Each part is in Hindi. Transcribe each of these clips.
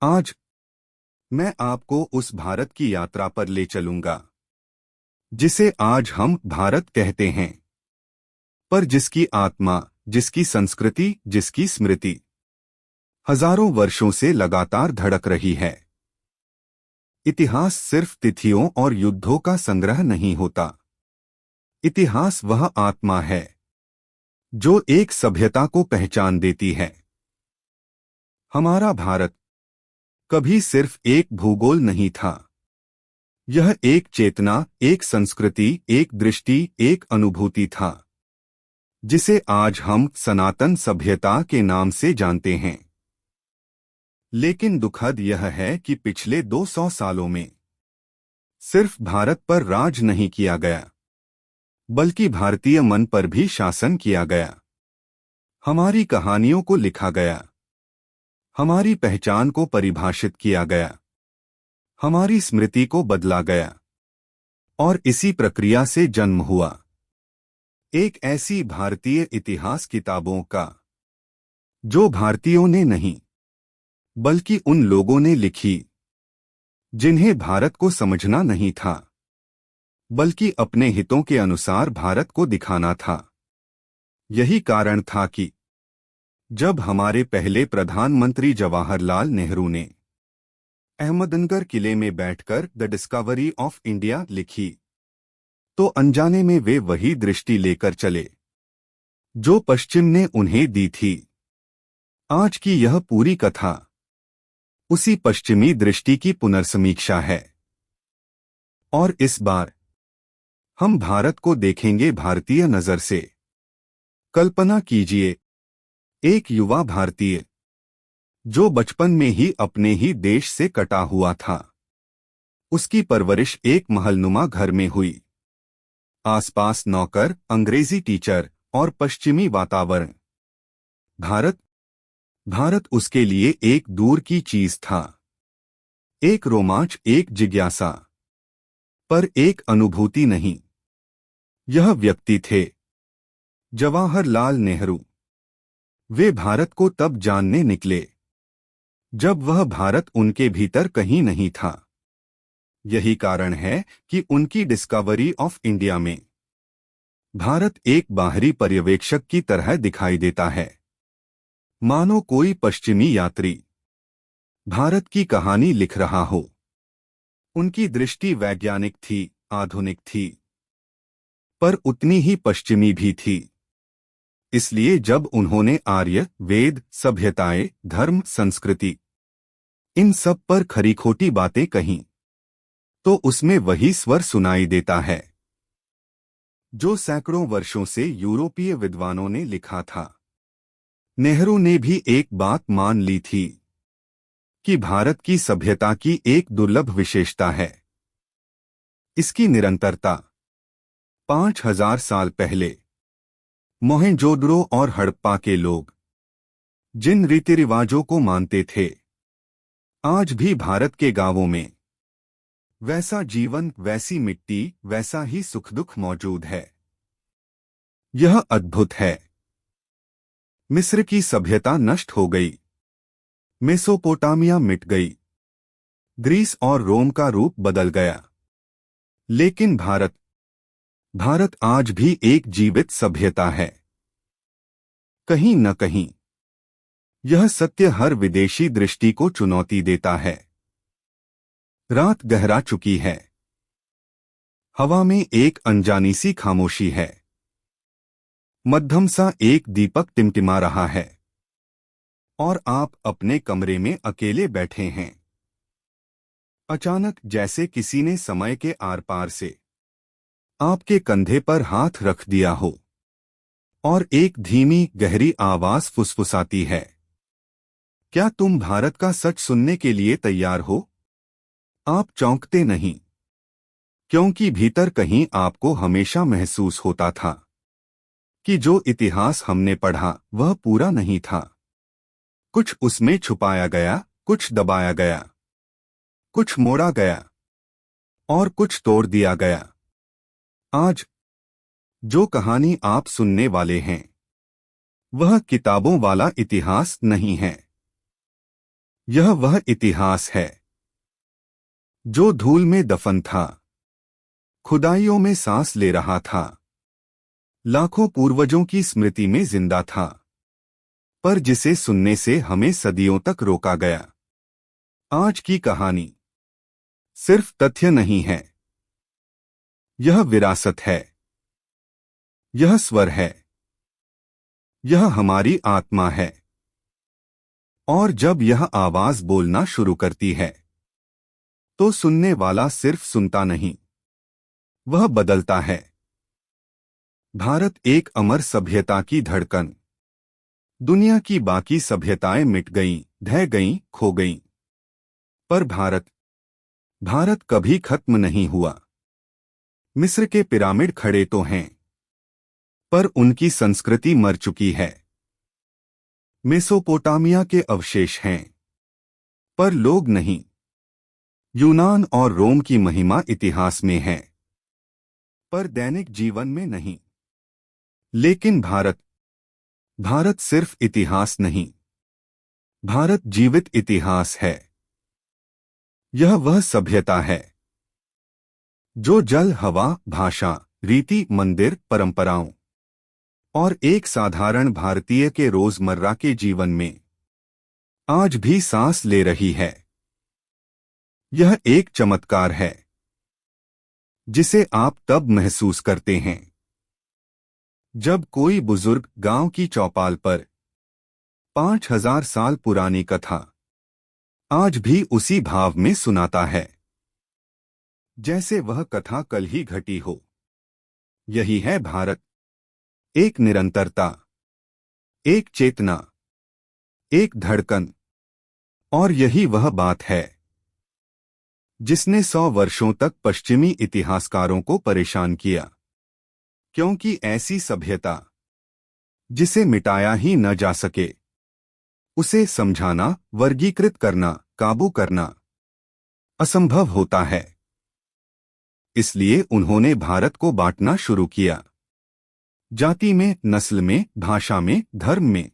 आज मैं आपको उस भारत की यात्रा पर ले चलूंगा जिसे आज हम भारत कहते हैं, पर जिसकी आत्मा, जिसकी संस्कृति, जिसकी स्मृति हजारों वर्षों से लगातार धड़क रही है। इतिहास सिर्फ तिथियों और युद्धों का संग्रह नहीं होता। इतिहास वह आत्मा है जो एक सभ्यता को पहचान देती है। हमारा भारत कभी सिर्फ एक भूगोल नहीं था। यह एक चेतना, एक संस्कृति, एक दृष्टि, एक अनुभूति था जिसे आज हम सनातन सभ्यता के नाम से जानते हैं। लेकिन दुखद यह है कि पिछले 200 सालों में सिर्फ भारत पर राज नहीं किया गया, बल्कि भारतीय मन पर भी शासन किया गया। हमारी कहानियों को लिखा गया, हमारी पहचान को परिभाषित किया गया, हमारी स्मृति को बदला गया, और इसी प्रक्रिया से जन्म हुआ एक ऐसी भारतीय इतिहास किताबों का जो भारतीयों ने नहीं, बल्कि उन लोगों ने लिखी जिन्हें भारत को समझना नहीं था, बल्कि अपने हितों के अनुसार भारत को दिखाना था। यही कारण था कि जब हमारे पहले प्रधानमंत्री जवाहरलाल नेहरू ने अहमदनगर किले में बैठकर द डिस्कवरी ऑफ इंडिया लिखी, तो अनजाने में वे वही दृष्टि लेकर चले जो पश्चिम ने उन्हें दी थी। आज की यह पूरी कथा उसी पश्चिमी दृष्टि की पुनर्समीक्षा है। और इस बार हम भारत को देखेंगे भारतीय नजर से। कल्पना कीजिए, एक युवा भारतीय जो बचपन में ही अपने ही देश से कटा हुआ था। उसकी परवरिश एक महलनुमा घर में हुई। आसपास नौकर, अंग्रेजी टीचर और पश्चिमी वातावरण। भारत उसके लिए एक दूर की चीज था, एक रोमांच, एक जिज्ञासा, पर एक अनुभूति नहीं। यह व्यक्ति थे जवाहरलाल नेहरू। वे भारत को तब जानने निकले जब वह भारत उनके भीतर कहीं नहीं था। यही कारण है कि उनकी डिस्कवरी ऑफ इंडिया में भारत एक बाहरी पर्यवेक्षक की तरह दिखाई देता है, मानो कोई पश्चिमी यात्री भारत की कहानी लिख रहा हो। उनकी दृष्टि वैज्ञानिक थी, आधुनिक थी, पर उतनी ही पश्चिमी भी थी। इसलिए जब उन्होंने आर्य, वेद, सभ्यताएं, धर्म, संस्कृति, इन सब पर खरी खोटी बातें कहीं, तो उसमें वही स्वर सुनाई देता है जो सैकड़ों वर्षों से यूरोपीय विद्वानों ने लिखा था। नेहरू ने भी एक बात मान ली थी कि भारत की सभ्यता की एक दुर्लभ विशेषता है इसकी निरंतरता। 5000 साल पहले मोहेंजोदड़ो और हड़प्पा के लोग जिन रीति रिवाजों को मानते थे, आज भी भारत के गांवों में वैसा जीवन, वैसी मिट्टी, वैसा ही सुख दुख मौजूद है। यह अद्भुत है। मिस्र की सभ्यता नष्ट हो गई, मेसोपोटामिया मिट गई, ग्रीस और रोम का रूप बदल गया, लेकिन भारत आज भी एक जीवित सभ्यता है। कहीं न कहीं यह सत्य हर विदेशी दृष्टि को चुनौती देता है। रात गहरा चुकी है, हवा में एक अनजानी सी खामोशी है। मध्यम सा एक दीपक टिमटिमा रहा है और आप अपने कमरे में अकेले बैठे हैं। अचानक जैसे किसी ने समय के आर पार से आपके कंधे पर हाथ रख दिया हो और एक धीमी गहरी आवाज फुसफुसाती है, क्या तुम भारत का सच सुनने के लिए तैयार हो? आप चौंकते नहीं, क्योंकि भीतर कहीं आपको हमेशा महसूस होता था कि जो इतिहास हमने पढ़ा वह पूरा नहीं था। कुछ उसमें छुपाया गया, कुछ दबाया गया, कुछ मोड़ा गया और कुछ तोड़ दिया गया। आज जो कहानी आप सुनने वाले हैं वह किताबों वाला इतिहास नहीं है। यह वह इतिहास है जो धूल में दफन था, खुदाइयों में सांस ले रहा था, लाखों पूर्वजों की स्मृति में जिंदा था, पर जिसे सुनने से हमें सदियों तक रोका गया। आज की कहानी सिर्फ तथ्य नहीं है, यह विरासत है, यह स्वर है, यह हमारी आत्मा है। और जब यह आवाज बोलना शुरू करती है तो सुनने वाला सिर्फ सुनता नहीं, वह बदलता है। भारत एक अमर सभ्यता की धड़कन। दुनिया की बाकी सभ्यताएं मिट गईं, ढह गईं, खो गईं, पर भारत भारत कभी खत्म नहीं हुआ। मिस्र के पिरामिड खड़े तो हैं, पर उनकी संस्कृति मर चुकी है। मेसोपोटामिया के अवशेष हैं, पर लोग नहीं। यूनान और रोम की महिमा इतिहास में है, पर दैनिक जीवन में नहीं। लेकिन भारत भारत सिर्फ इतिहास नहीं, भारत जीवित इतिहास है। यह वह सभ्यता है जो जल, हवा, भाषा, रीति, मंदिर, परंपराओं और एक साधारण भारतीय के रोजमर्रा के जीवन में आज भी सांस ले रही है। यह एक चमत्कार है जिसे आप तब महसूस करते हैं जब कोई बुजुर्ग गांव की चौपाल पर 5000 साल पुरानी कथा आज भी उसी भाव में सुनाता है जैसे वह कथा कल ही घटी हो। यही है भारत, एक निरंतरता, एक चेतना, एक धड़कन। और यही वह बात है जिसने 100 वर्षों तक पश्चिमी इतिहासकारों को परेशान किया, क्योंकि ऐसी सभ्यता जिसे मिटाया ही न जा सके, उसे समझाना, वर्गीकृत करना, काबू करना असंभव होता है। इसलिए उन्होंने भारत को बांटना शुरू किया, जाति में, नस्ल में, भाषा में, धर्म में,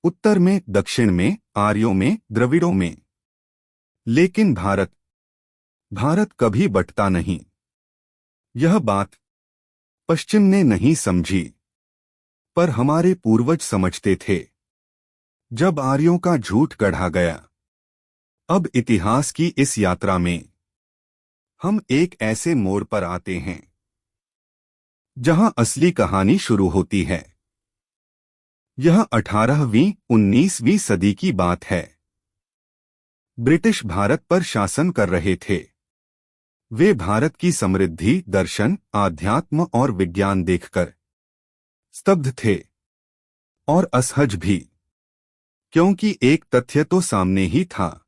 उत्तर में, दक्षिण में, आर्यों में, द्रविड़ों में। लेकिन भारत कभी बंटता नहीं। यह बात पश्चिम ने नहीं समझी, पर हमारे पूर्वज समझते थे जब आर्यों का झूठ गढ़ा गया। अब इतिहास की इस यात्रा में हम एक ऐसे मोड़ पर आते हैं जहां असली कहानी शुरू होती है। यह 18वीं 19वीं सदी की बात है। ब्रिटिश भारत पर शासन कर रहे थे। वे भारत की समृद्धि, दर्शन, आध्यात्म और विज्ञान देखकर स्तब्ध थे और असहज भी, क्योंकि एक तथ्य तो सामने ही था,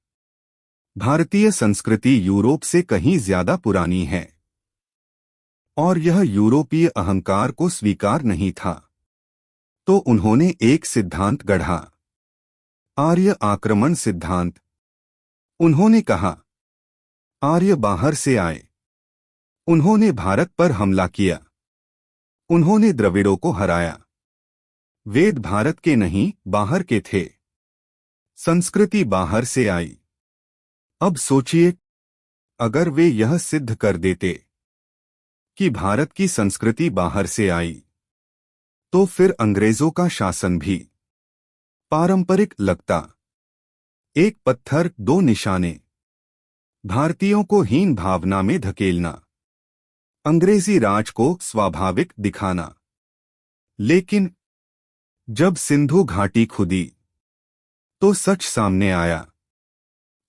भारतीय संस्कृति यूरोप से कहीं ज्यादा पुरानी है। और यह यूरोपीय अहंकार को स्वीकार नहीं था। तो उन्होंने एक सिद्धांत गढ़ा, आर्य आक्रमण सिद्धांत। उन्होंने कहा, आर्य बाहर से आए, उन्होंने भारत पर हमला किया, उन्होंने द्रविड़ों को हराया। वेद भारत के नहीं, बाहर के थे। संस्कृति बाहर से आई। अब सोचिए, अगर वे यह सिद्ध कर देते कि भारत की संस्कृति बाहर से आई, तो फिर अंग्रेजों का शासन भी पारंपरिक लगता। एक पत्थर, दो निशाने, भारतीयों को हीन भावना में धकेलना, अंग्रेजी राज को स्वाभाविक दिखाना। लेकिन जब सिंधु घाटी खुदी तो सच सामने आया।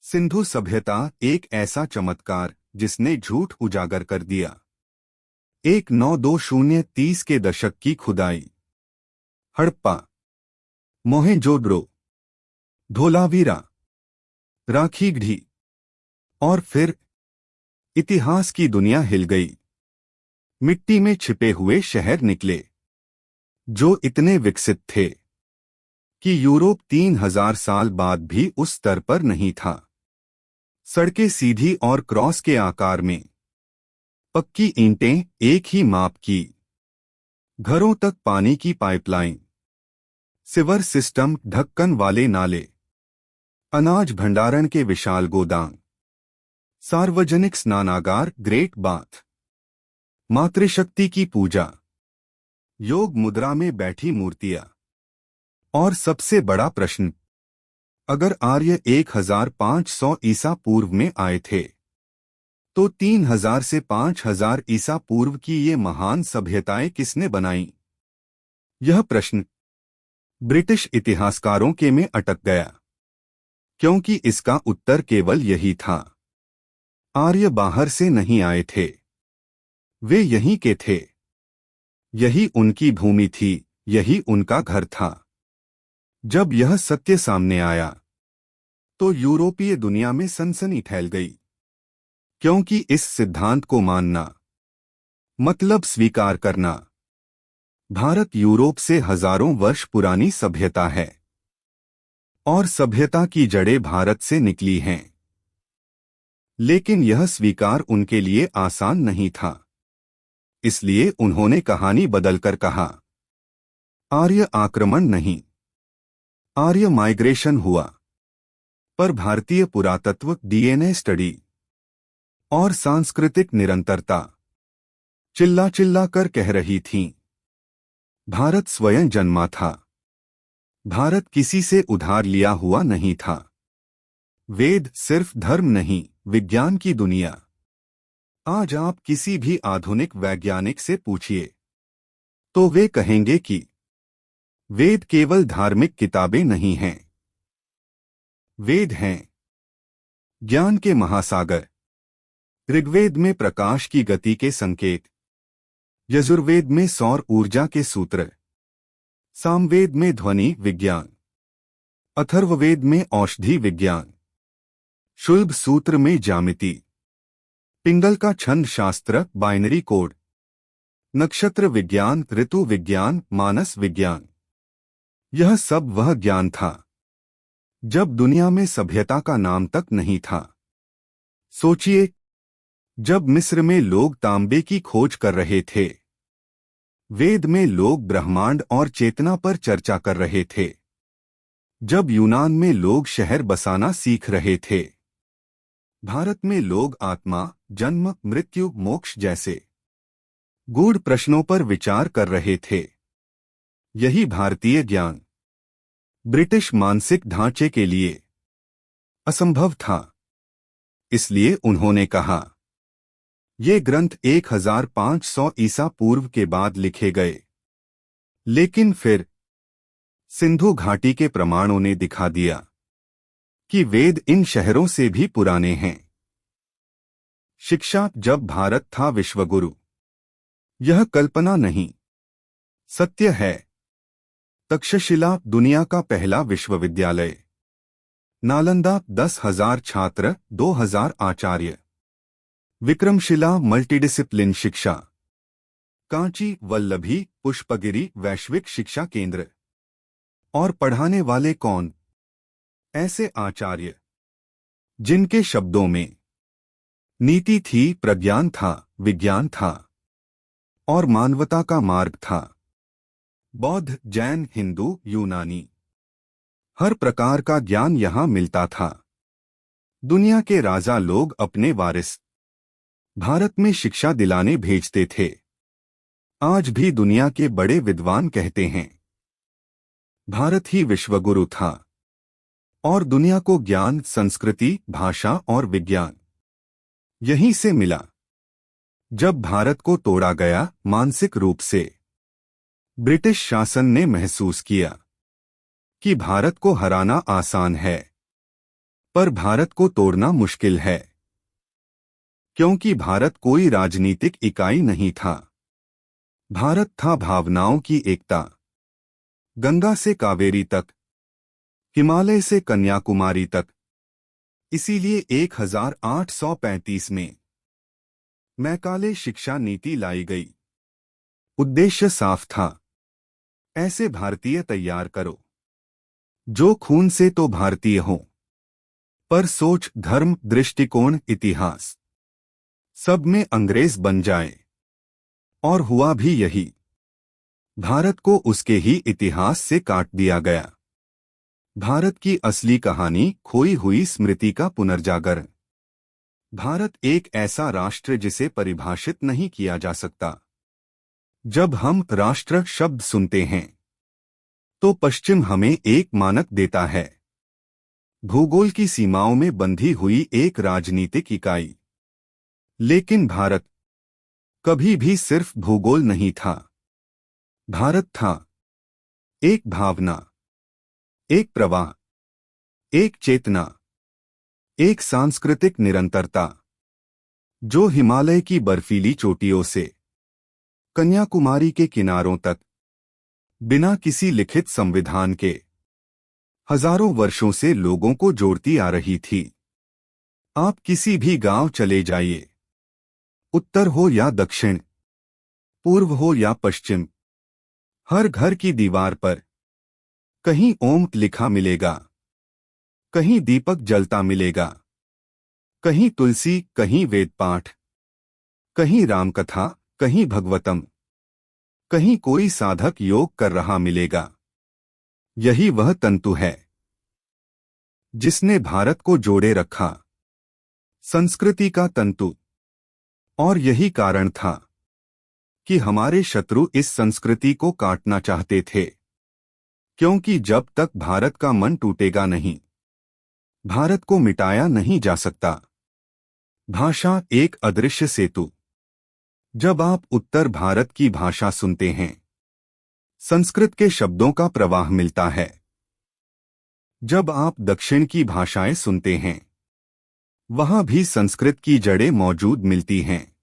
सिंधु सभ्यता एक ऐसा चमत्कार जिसने झूठ उजागर कर दिया। 1920-30 के दशक की खुदाई, हड़प्पा, मोहेंजोदड़ो, धोलावीरा, राखीगढ़ी, और फिर इतिहास की दुनिया हिल गई। मिट्टी में छिपे हुए शहर निकले जो इतने विकसित थे कि यूरोप 3000 साल बाद भी उस स्तर पर नहीं था। सड़कें सीधी और क्रॉस के आकार में, पक्की ईंटें एक ही माप की, घरों तक पानी की पाइपलाइन, सिवर सिस्टम, ढक्कन वाले नाले। अनाज भंडारण के विशाल गोदाम, सार्वजनिक स्नानागार, ग्रेट बाथ, मातृशक्ति की पूजा, योग मुद्रा में बैठी मूर्तियां। और सबसे बड़ा प्रश्न, अगर आर्य 1500 ईसा पूर्व में आए थे, तो 3000 से 5000 ईसा पूर्व की ये महान सभ्यताएं किसने बनाई? यह प्रश्न ब्रिटिश इतिहासकारों के में अटक गया, क्योंकि इसका उत्तर केवल यही था, आर्य बाहर से नहीं आए थे, वे यहीं के थे। यही उनकी भूमि थी, यही उनका घर था। जब यह सत्य सामने आया, तो यूरोपीय दुनिया में सनसनी फैल गई, क्योंकि इस सिद्धांत को मानना मतलब स्वीकार करना, भारत यूरोप से हजारों वर्ष पुरानी सभ्यता है, और सभ्यता की जड़ें भारत से निकली हैं। लेकिन यह स्वीकार उनके लिए आसान नहीं था। इसलिए उन्होंने कहानी बदलकर कहा, आर्य आक्रमण नहीं, आर्य माइग्रेशन हुआ। पर भारतीय पुरातत्व, डीएनए स्टडी और सांस्कृतिक निरंतरता चिल्ला चिल्ला कर कह रही थीं, भारत स्वयं जन्मा था। भारत किसी से उधार लिया हुआ नहीं था। वेद सिर्फ धर्म नहीं, विज्ञान की दुनिया। आज आप किसी भी आधुनिक वैज्ञानिक से पूछिए, तो वे कहेंगे कि वेद केवल धार्मिक किताबें नहीं हैं, वेद हैं ज्ञान के महासागर। ऋग्वेद में प्रकाश की गति के संकेत, यजुर्वेद में सौर ऊर्जा के सूत्र, सामवेद में ध्वनि विज्ञान, अथर्ववेद में औषधि विज्ञान, शुल्ब सूत्र में ज्यामिति, पिंगल का छंद शास्त्र, बाइनरी कोड, नक्षत्र विज्ञान, ऋतु विज्ञान, मानस विज्ञान। यह सब वह ज्ञान था जब दुनिया में सभ्यता का नाम तक नहीं था। सोचिए, जब मिस्र में लोग तांबे की खोज कर रहे थे, वेद में लोग ब्रह्मांड और चेतना पर चर्चा कर रहे थे, जब यूनान में लोग शहर बसाना सीख रहे थे, भारत में लोग आत्मा, जन्म, मृत्यु, मोक्ष जैसे गूढ़ प्रश्नों पर विचार कर रहे थे। यही भारतीय ज्ञान ब्रिटिश मानसिक ढांचे के लिए असंभव था। इसलिए उन्होंने कहा, ये ग्रंथ 1500 ईसा पूर्व के बाद लिखे गए। लेकिन फिर सिंधु घाटी के प्रमाणों ने दिखा दिया कि वेद इन शहरों से भी पुराने हैं। शिक्षा, जब भारत था विश्वगुरु, यह कल्पना नहीं, सत्य है। तक्षशिला, दुनिया का पहला विश्वविद्यालय। नालंदा, 10,000 छात्र, 2,000 आचार्य। विक्रमशिला, मल्टीडिसिप्लिन शिक्षा। कांची, वल्लभी, पुष्पगिरी, वैश्विक शिक्षा केंद्र। और पढ़ाने वाले कौन? ऐसे आचार्य जिनके शब्दों में नीति थी, प्रज्ञान था, विज्ञान था और मानवता का मार्ग था। बौद्ध, जैन, हिंदू, यूनानी, हर प्रकार का ज्ञान यहां मिलता था। दुनिया के राजा लोग अपने वारिस भारत में शिक्षा दिलाने भेजते थे। आज भी दुनिया के बड़े विद्वान कहते हैं, भारत ही विश्वगुरु था और दुनिया को ज्ञान, संस्कृति, भाषा और विज्ञान यहीं से मिला। जब भारत को तोड़ा गया मानसिक रूप से, ब्रिटिश शासन ने महसूस किया कि भारत को हराना आसान है, पर भारत को तोड़ना मुश्किल है, क्योंकि भारत कोई राजनीतिक इकाई नहीं था। भारत था भावनाओं की एकता। गंगा से कावेरी तक, हिमालय से कन्याकुमारी तक। इसीलिए 1835 में मैकाले शिक्षा नीति लाई गई। उद्देश्य साफ था, ऐसे भारतीय तैयार करो जो खून से तो भारतीय हों, पर सोच, धर्म, दृष्टिकोण, इतिहास सब में अंग्रेज बन जाएं। और हुआ भी यही। भारत को उसके ही इतिहास से काट दिया गया। भारत की असली कहानी खोई हुई स्मृति का पुनर्जागरण। भारत एक ऐसा राष्ट्र जिसे परिभाषित नहीं किया जा सकता। जब हम राष्ट्र शब्द सुनते हैं तो पश्चिम हमें एक मानक देता है, भूगोल की सीमाओं में बंधी हुई एक राजनीतिक इकाई। लेकिन भारत कभी भी सिर्फ भूगोल नहीं था। भारत था एक भावना, एक प्रवाह, एक चेतना, एक सांस्कृतिक निरंतरता जो हिमालय की बर्फीली चोटियों से कन्याकुमारी के किनारों तक बिना किसी लिखित संविधान के हजारों वर्षों से लोगों को जोड़ती आ रही थी। आप किसी भी गांव चले जाइए, उत्तर हो या दक्षिण, पूर्व हो या पश्चिम, हर घर की दीवार पर कहीं ओम लिखा मिलेगा, कहीं दीपक जलता मिलेगा, कहीं तुलसी, कहीं वेद पाठ, कहीं रामकथा, कहीं भगवतम, कहीं कोई साधक योग कर रहा मिलेगा। यही वह तंतु है जिसने भारत को जोड़े रखा, संस्कृति का तंतु। और यही कारण था कि हमारे शत्रु इस संस्कृति को काटना चाहते थे, क्योंकि जब तक भारत का मन टूटेगा नहीं, भारत को मिटाया नहीं जा सकता। भाषा एक अदृश्य सेतु। जब आप उत्तर भारत की भाषा सुनते हैं, संस्कृत के शब्दों का प्रवाह मिलता है। जब आप दक्षिण की भाषाएं सुनते हैं, वहां भी संस्कृत की जड़ें मौजूद मिलती हैं।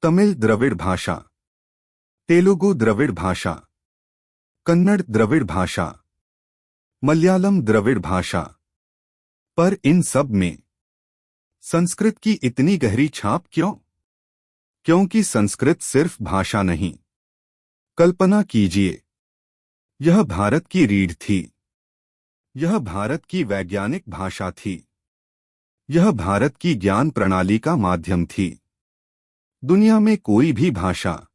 तमिल द्रविड़ भाषा, तेलुगु द्रविड़ भाषा, कन्नड़ द्रविड़ भाषा, मलयालम द्रविड़ भाषा, पर इन सब में संस्कृत की इतनी गहरी छाप क्यों? क्योंकि संस्कृत सिर्फ भाषा नहीं। कल्पना कीजिए, यह भारत की रीढ़ थी, यह भारत की वैज्ञानिक भाषा थी, यह भारत की ज्ञान प्रणाली का माध्यम थी। दुनिया में कोई भी भाषा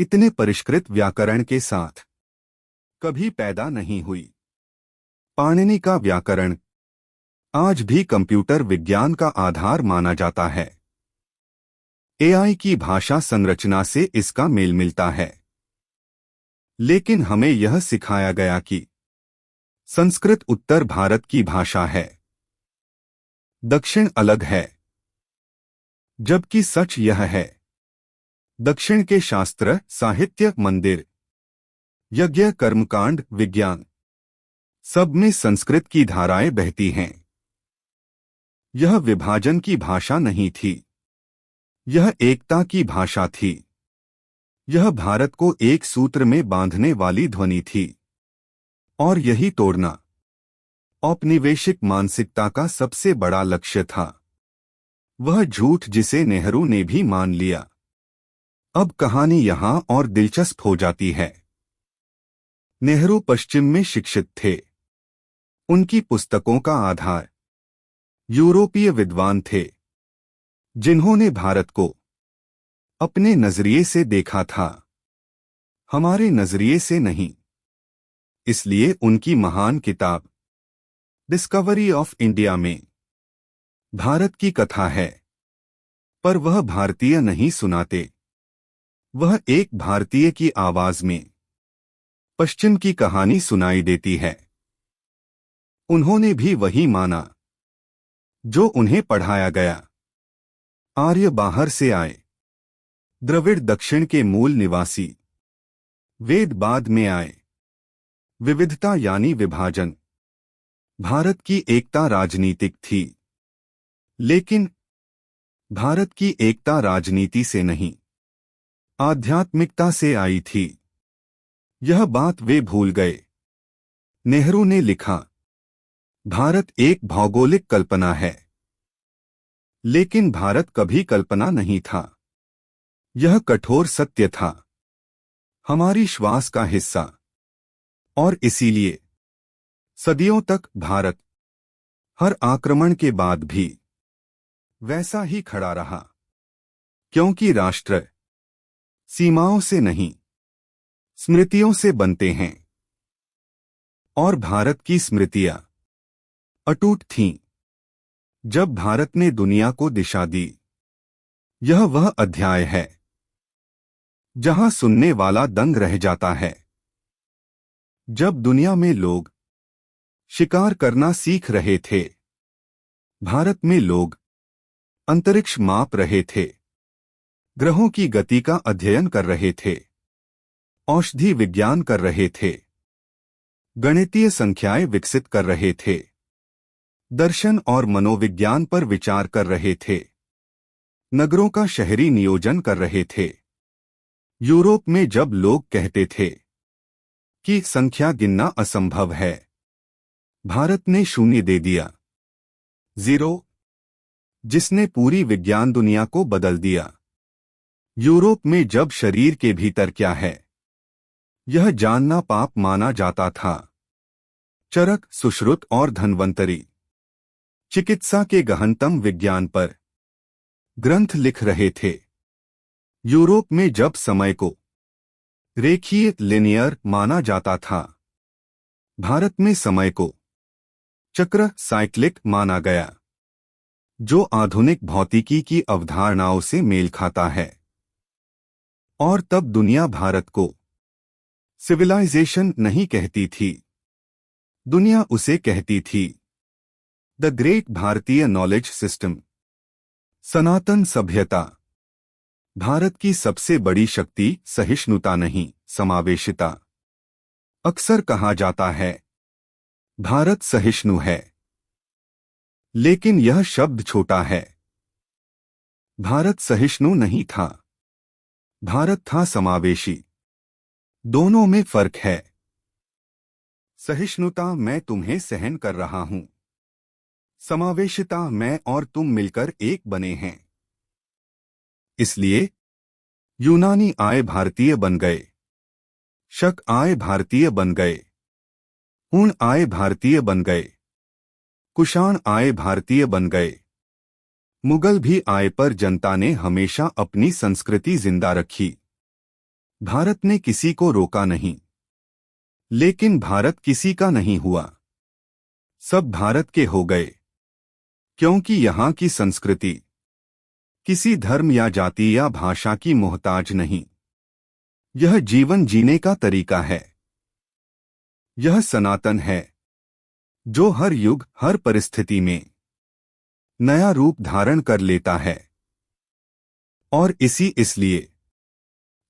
इतने परिष्कृत व्याकरण के साथ कभी पैदा नहीं हुई। पाणिनि का व्याकरण आज भी कंप्यूटर विज्ञान का आधार माना जाता है। एआई की भाषा संरचना से इसका मेल मिलता है। लेकिन हमें यह सिखाया गया कि संस्कृत उत्तर भारत की भाषा है, दक्षिण अलग है। जबकि सच यह है, दक्षिण के शास्त्र, साहित्य, मंदिर, यज्ञ, कर्मकांड, विज्ञान, सब में संस्कृत की धाराएं बहती हैं। यह विभाजन की भाषा नहीं थी, यह एकता की भाषा थी। यह भारत को एक सूत्र में बांधने वाली ध्वनि थी। और यही तोड़ना औपनिवेशिक मानसिकता का सबसे बड़ा लक्ष्य था। वह झूठ जिसे नेहरू ने भी मान लिया। अब कहानी यहां और दिलचस्प हो जाती है। नेहरू पश्चिम में शिक्षित थे। उनकी पुस्तकों का आधार यूरोपीय विद्वान थे, जिन्होंने भारत को अपने नजरिए से देखा था, हमारे नजरिए से नहीं। इसलिए उनकी महान किताब डिस्कवरी ऑफ इंडिया में भारत की कथा है, पर वह भारतीय नहीं सुनाते। वह एक भारतीय की आवाज में पश्चिम की कहानी सुनाई देती है। उन्होंने भी वही माना जो उन्हें पढ़ाया गया। आर्य बाहर से आए, द्रविड़ दक्षिण के मूल निवासी, वेद बाद में आए। विविधता यानी विभाजन। भारत की एकता राजनीतिक थी, लेकिन भारत की एकता राजनीति से नहीं, आध्यात्मिकता से आई थी। यह बात वे भूल गए। नेहरू ने लिखा, भारत एक भौगोलिक कल्पना है, लेकिन भारत कभी कल्पना नहीं था। यह कठोर सत्य था, हमारी श्वास का हिस्सा। और इसीलिए सदियों तक भारत हर आक्रमण के बाद भी वैसा ही खड़ा रहा, क्योंकि राष्ट्र सीमाओं से नहीं, स्मृतियों से बनते हैं। और भारत की स्मृतियां अटूट थीं। जब भारत ने दुनिया को दिशा दी, यह वह अध्याय है जहां सुनने वाला दंग रह जाता है। जब दुनिया में लोग शिकार करना सीख रहे थे, भारत में लोग अंतरिक्ष माप रहे थे, ग्रहों की गति का अध्ययन कर रहे थे, औषधि विज्ञान कर रहे थे, गणितीय संख्याएं विकसित कर रहे थे, दर्शन और मनोविज्ञान पर विचार कर रहे थे, नगरों का शहरी नियोजन कर रहे थे। यूरोप में जब लोग कहते थे कि संख्या गिनना असंभव है, भारत ने शून्य दे दिया, जीरो, जिसने पूरी विज्ञान दुनिया को बदल दिया। यूरोप में जब शरीर के भीतर क्या है, यह जानना पाप माना जाता था, चरक, सुश्रुत और धन्वंतरी चिकित्सा के गहनतम विज्ञान पर ग्रंथ लिख रहे थे। यूरोप में जब समय को रेखीय लिनियर माना जाता था, भारत में समय को चक्र साइक्लिक माना गया, जो आधुनिक भौतिकी की अवधारणाओं से मेल खाता है। और तब दुनिया भारत को सिविलाइजेशन नहीं कहती थी, दुनिया उसे कहती थी द ग्रेट भारतीय नॉलेज सिस्टम, सनातन सभ्यता। भारत की सबसे बड़ी शक्ति सहिष्णुता नहीं, समावेशिता। अक्सर कहा जाता है भारत सहिष्णु है, लेकिन यह शब्द छोटा है। भारत सहिष्णु नहीं था, भारत था समावेशी। दोनों में फर्क है। सहिष्णुता मैं तुम्हें सहन कर रहा हूं, समावेशिता मैं और तुम मिलकर एक बने हैं। इसलिए यूनानी आए भारतीय बन गए, शक आए भारतीय बन गए, हुन आए भारतीय बन गए, कुषाण आए भारतीय बन गए, मुगल भी आए, पर जनता ने हमेशा अपनी संस्कृति जिंदा रखी। भारत ने किसी को रोका नहीं, लेकिन भारत किसी का नहीं हुआ। सब भारत के हो गए, क्योंकि यहाँ की संस्कृति किसी धर्म या जाति या भाषा की मोहताज नहीं। यह जीवन जीने का तरीका है। यह सनातन है, जो हर युग हर परिस्थिति में नया रूप धारण कर लेता है। और इसलिए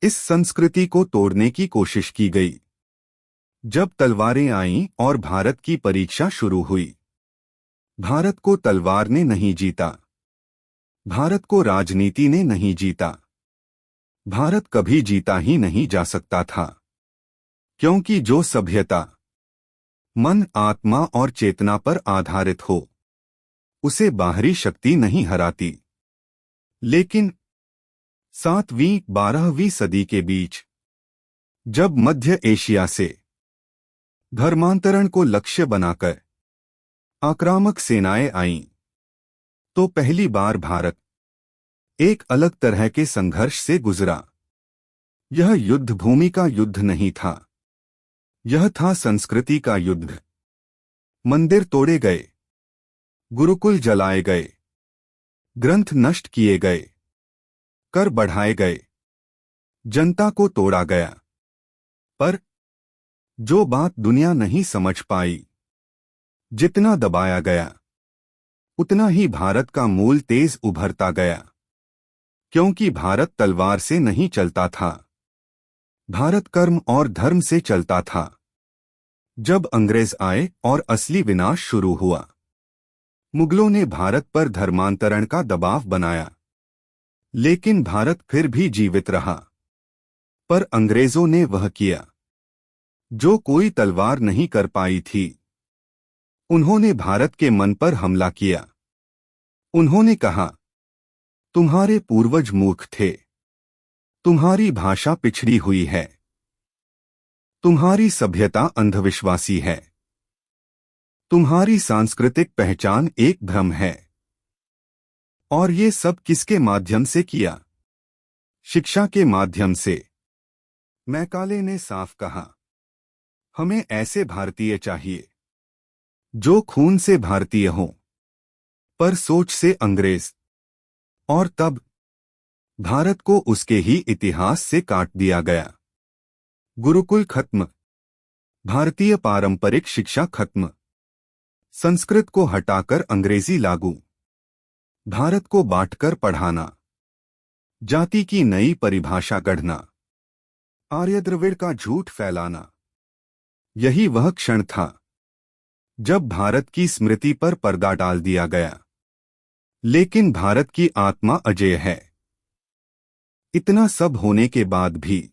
इस संस्कृति को तोड़ने की कोशिश की गई। जब तलवारें आईं और भारत की परीक्षा शुरू हुई, भारत को तलवार ने नहीं जीता, भारत को राजनीति ने नहीं जीता, भारत कभी जीता ही नहीं जा सकता था, क्योंकि जो सभ्यता मन, आत्मा और चेतना पर आधारित हो, उसे बाहरी शक्ति नहीं हराती। लेकिन 7वीं-12वीं सदी के बीच जब मध्य एशिया से धर्मांतरण को लक्ष्य बनाकर आक्रामक सेनाएं आईं, तो पहली बार भारत एक अलग तरह के संघर्ष से गुजरा। यह युद्ध भूमि का युद्ध नहीं था, यह था संस्कृति का युद्ध। मंदिर तोड़े गए, गुरुकुल जलाए गए, ग्रंथ नष्ट किए गए, कर बढ़ाए गए, जनता को तोड़ा गया। पर जो बात दुनिया नहीं समझ पाई, जितना दबाया गया, उतना ही भारत का मूल तेज उभरता गया। क्योंकि भारत तलवार से नहीं चलता था, भारत कर्म और धर्म से चलता था। जब अंग्रेज आए और असली विनाश शुरू हुआ, मुगलों ने भारत पर धर्मांतरण का दबाव बनाया, लेकिन भारत फिर भी जीवित रहा। पर अंग्रेजों ने वह किया जो कोई तलवार नहीं कर पाई थी। उन्होंने भारत के मन पर हमला किया। उन्होंने कहा, तुम्हारे पूर्वज मूर्ख थे, तुम्हारी भाषा पिछड़ी हुई है, तुम्हारी सभ्यता अंधविश्वासी है, तुम्हारी सांस्कृतिक पहचान एक भ्रम है। और ये सब किसके माध्यम से किया? शिक्षा के माध्यम से। मैकाले ने साफ कहा, हमें ऐसे भारतीय चाहिए जो खून से भारतीय हों, पर सोच से अंग्रेज। और तब भारत को उसके ही इतिहास से काट दिया गया। गुरुकुल खत्म, भारतीय पारंपरिक शिक्षा खत्म, संस्कृत को हटाकर अंग्रेजी लागू, भारत को बांटकर पढ़ाना, जाति की नई परिभाषा गढ़ना, आर्य द्रविड़ का झूठ फैलाना। यही वह क्षण था जब भारत की स्मृति पर पर्दा डाल दिया गया। लेकिन भारत की आत्मा अजेय है। इतना सब होने के बाद भी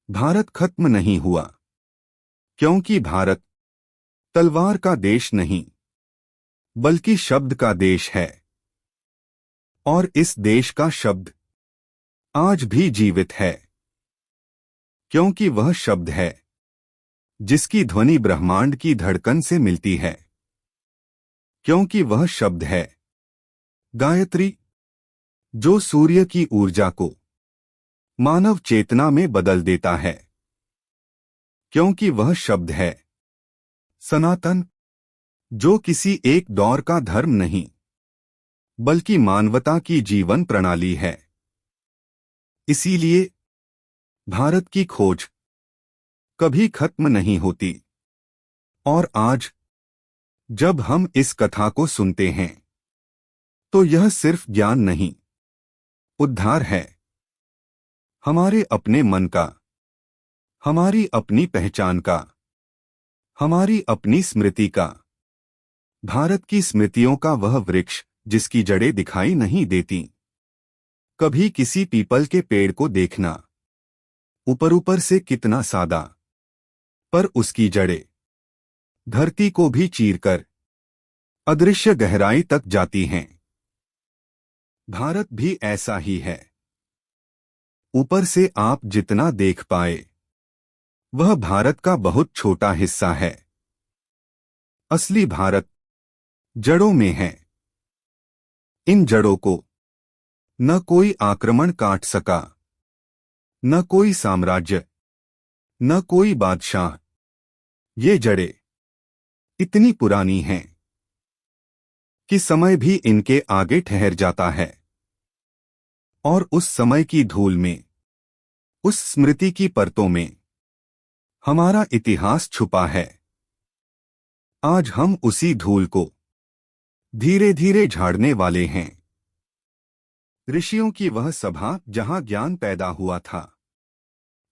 भारत खत्म नहीं हुआ, क्योंकि भारत तलवार का देश नहीं, बल्कि शब्द का देश है। और इस देश का शब्द आज भी जीवित है, क्योंकि वह शब्द है जिसकी ध्वनि ब्रह्मांड की धड़कन से मिलती है, क्योंकि वह शब्द है गायत्री, जो सूर्य की ऊर्जा को मानव चेतना में बदल देता है, क्योंकि वह शब्द है सनातन, जो किसी एक दौर का धर्म नहीं, बल्कि मानवता की जीवन प्रणाली है। इसीलिए भारत की खोज कभी खत्म नहीं होती। और आज जब हम इस कथा को सुनते हैं, तो यह सिर्फ ज्ञान नहीं, उद्धार है। हमारे अपने मन का, हमारी अपनी पहचान का, हमारी अपनी स्मृति का। भारत की स्मृतियों का वह वृक्ष जिसकी जड़ें दिखाई नहीं देती। कभी किसी पीपल के पेड़ को देखना, ऊपर ऊपर से कितना सादा, पर उसकी जड़ें धरती को भी चीरकर अदृश्य गहराई तक जाती हैं। भारत भी ऐसा ही है। ऊपर से आप जितना देख पाए, वह भारत का बहुत छोटा हिस्सा है। असली भारत जड़ों में है। इन जड़ों को न कोई आक्रमण काट सका, न कोई साम्राज्य, न कोई बादशाह। ये जड़ें इतनी पुरानी हैं कि समय भी इनके आगे ठहर जाता है। और उस समय की धूल में, उस स्मृति की परतों में हमारा इतिहास छुपा है। आज हम उसी धूल को धीरे धीरे झाड़ने वाले हैं। ऋषियों की वह सभा जहां ज्ञान पैदा हुआ था।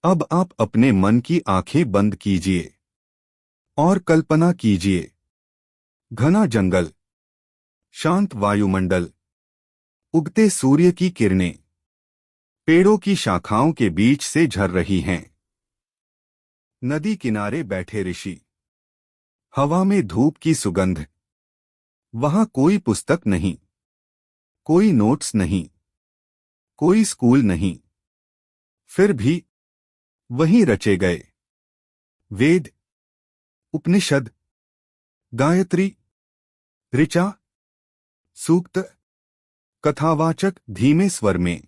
अब आप अपने मन की आंखें बंद कीजिए और कल्पना कीजिए, घना जंगल, शांत वायुमंडल, उगते सूर्य की किरणें पेड़ों की शाखाओं के बीच से झर रही हैं। नदी किनारे बैठे ऋषि, हवा में धूप की सुगंध। वहां कोई पुस्तक नहीं, कोई नोट्स नहीं, कोई स्कूल नहीं। फिर भी वहीं रचे गए वेद, उपनिषद, गायत्री, ऋचा, सूक्त, कथावाचक धीमे स्वर में।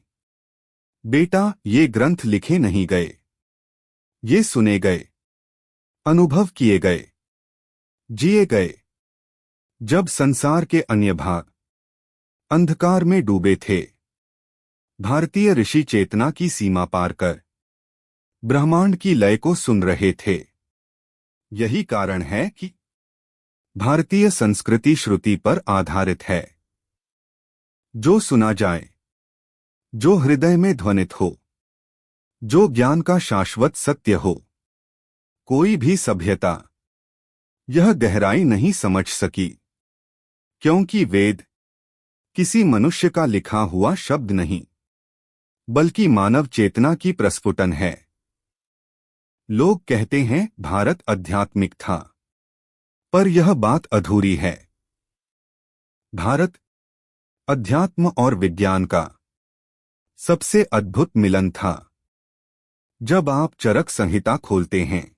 बेटा, ये ग्रंथ लिखे नहीं गए, ये सुने गए, अनुभव किए गए, जिए गए। जब संसार के अन्य भाग अंधकार में डूबे थे, भारतीय ऋषि चेतना की सीमा पार कर ब्रह्मांड की लय को सुन रहे थे। यही कारण है कि भारतीय संस्कृति श्रुति पर आधारित है। जो सुना जाए, जो हृदय में ध्वनित हो, जो ज्ञान का शाश्वत सत्य हो। कोई भी सभ्यता यह गहराई नहीं समझ सकी, क्योंकि वेद किसी मनुष्य का लिखा हुआ शब्द नहीं, बल्कि मानव चेतना की प्रस्फुटन है। लोग कहते हैं भारत आध्यात्मिक था, पर यह बात अधूरी है। भारत अध्यात्म और विज्ञान का सबसे अद्भुत मिलन था। जब आप चरक संहिता खोलते हैं,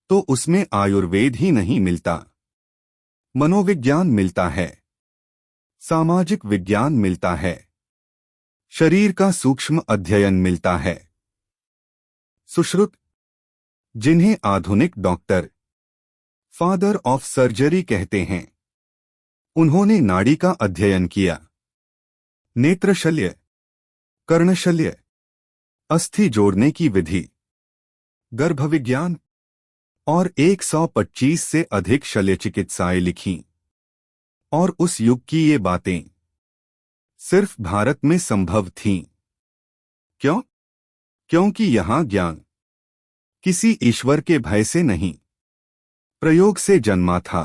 तो उसमें आयुर्वेद ही नहीं मिलता, मनोविज्ञान मिलता है, सामाजिक विज्ञान मिलता है, शरीर का सूक्ष्म अध्ययन मिलता है। सुश्रुत, जिन्हें आधुनिक डॉक्टर, फादर ऑफ सर्जरी कहते हैं। उन्होंने नाड़ी का अध्ययन किया, नेत्रशल्य, कर्णशल्य, अस्थि जोड़ने की विधि, गर्भविज्ञान और 125 से अधिक शल्य चिकित्साएं लिखीं। और उस युग की ये बातें सिर्फ भारत में संभव थीं। क्यों? क्योंकि यहां ज्ञान किसी ईश्वर के भय से नहीं, प्रयोग से जन्मा था।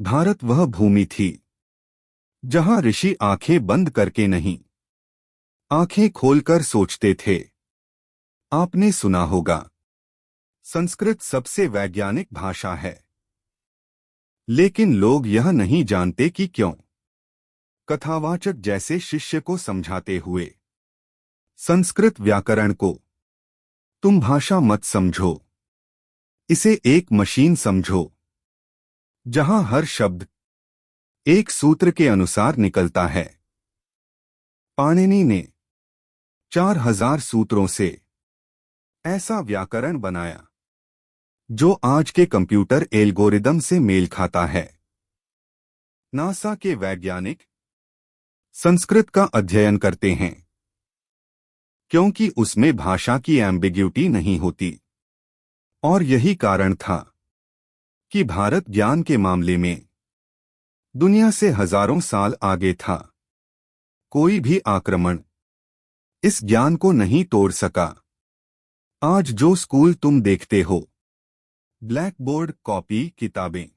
भारत वह भूमि थी जहां ऋषि आंखें बंद करके नहीं, आंखें खोलकर सोचते थे। आपने सुना होगा, संस्कृत सबसे वैज्ञानिक भाषा है। लेकिन लोग यह नहीं जानते कि क्यों। कथावाचक जैसे शिष्य को समझाते हुए, संस्कृत व्याकरण को तुम भाषा मत समझो, इसे एक मशीन समझो जहां हर शब्द एक सूत्र के अनुसार निकलता है। पाणिनि ने 4000 सूत्रों से ऐसा व्याकरण बनाया जो आज के कंप्यूटर एल्गोरिदम से मेल खाता है। नासा के वैज्ञानिक संस्कृत का अध्ययन करते हैं क्योंकि उसमें भाषा की एम्बिग्यूटी नहीं होती। और यही कारण था कि भारत ज्ञान के मामले में दुनिया से हजारों साल आगे था। कोई भी आक्रमण इस ज्ञान को नहीं तोड़ सका। आज जो स्कूल तुम देखते हो, ब्लैक बोर्ड, कॉपी, किताबें,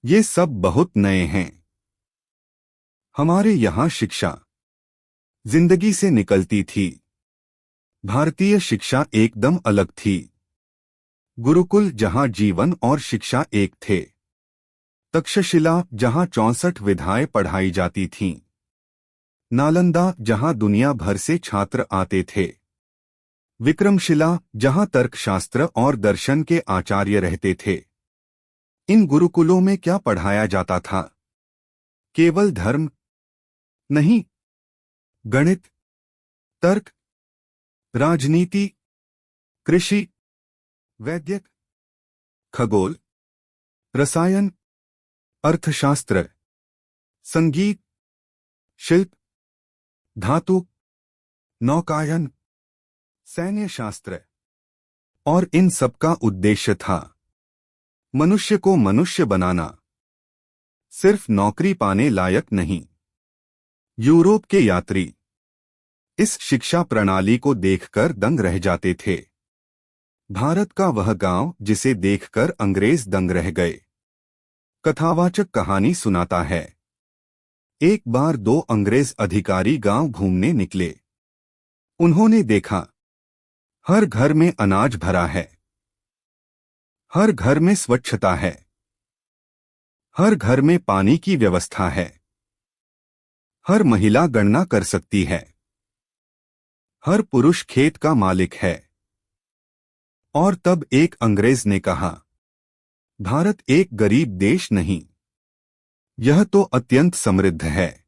ये सब बहुत नए हैं। हमारे यहां शिक्षा जिंदगी से निकलती थी। भारतीय शिक्षा एकदम अलग थी। गुरुकुल जहां जीवन और शिक्षा एक थे, तक्षशिला जहां 64 विधाएं पढ़ाई जाती थीं, नालंदा जहां दुनिया भर से छात्र आते थे, विक्रमशिला जहां तर्कशास्त्र और दर्शन के आचार्य रहते थे। इन गुरुकुलों में क्या पढ़ाया जाता था? केवल धर्म नहीं, गणित, तर्क, राजनीति, कृषि, वैद्यक, खगोल, रसायन, अर्थशास्त्र, संगीत, शिल्प, धातु, नौकायन, सैन्य शास्त्र। और इन सब का उद्देश्य था मनुष्य को मनुष्य बनाना, सिर्फ नौकरी पाने लायक नहीं। यूरोप के यात्री इस शिक्षा प्रणाली को देखकर दंग रह जाते थे। भारत का वह गांव जिसे देखकर अंग्रेज दंग रह गए। कथावाचक कहानी सुनाता है, एक बार 2 अंग्रेज अधिकारी गांव घूमने निकले। उन्होंने देखा, हर घर में अनाज भरा है, हर घर में स्वच्छता है, हर घर में पानी की व्यवस्था है, हर महिला गणना कर सकती है, हर पुरुष खेत का मालिक है। और तब एक अंग्रेज ने कहा, भारत एक गरीब देश नहीं, यह तो अत्यंत समृद्ध है।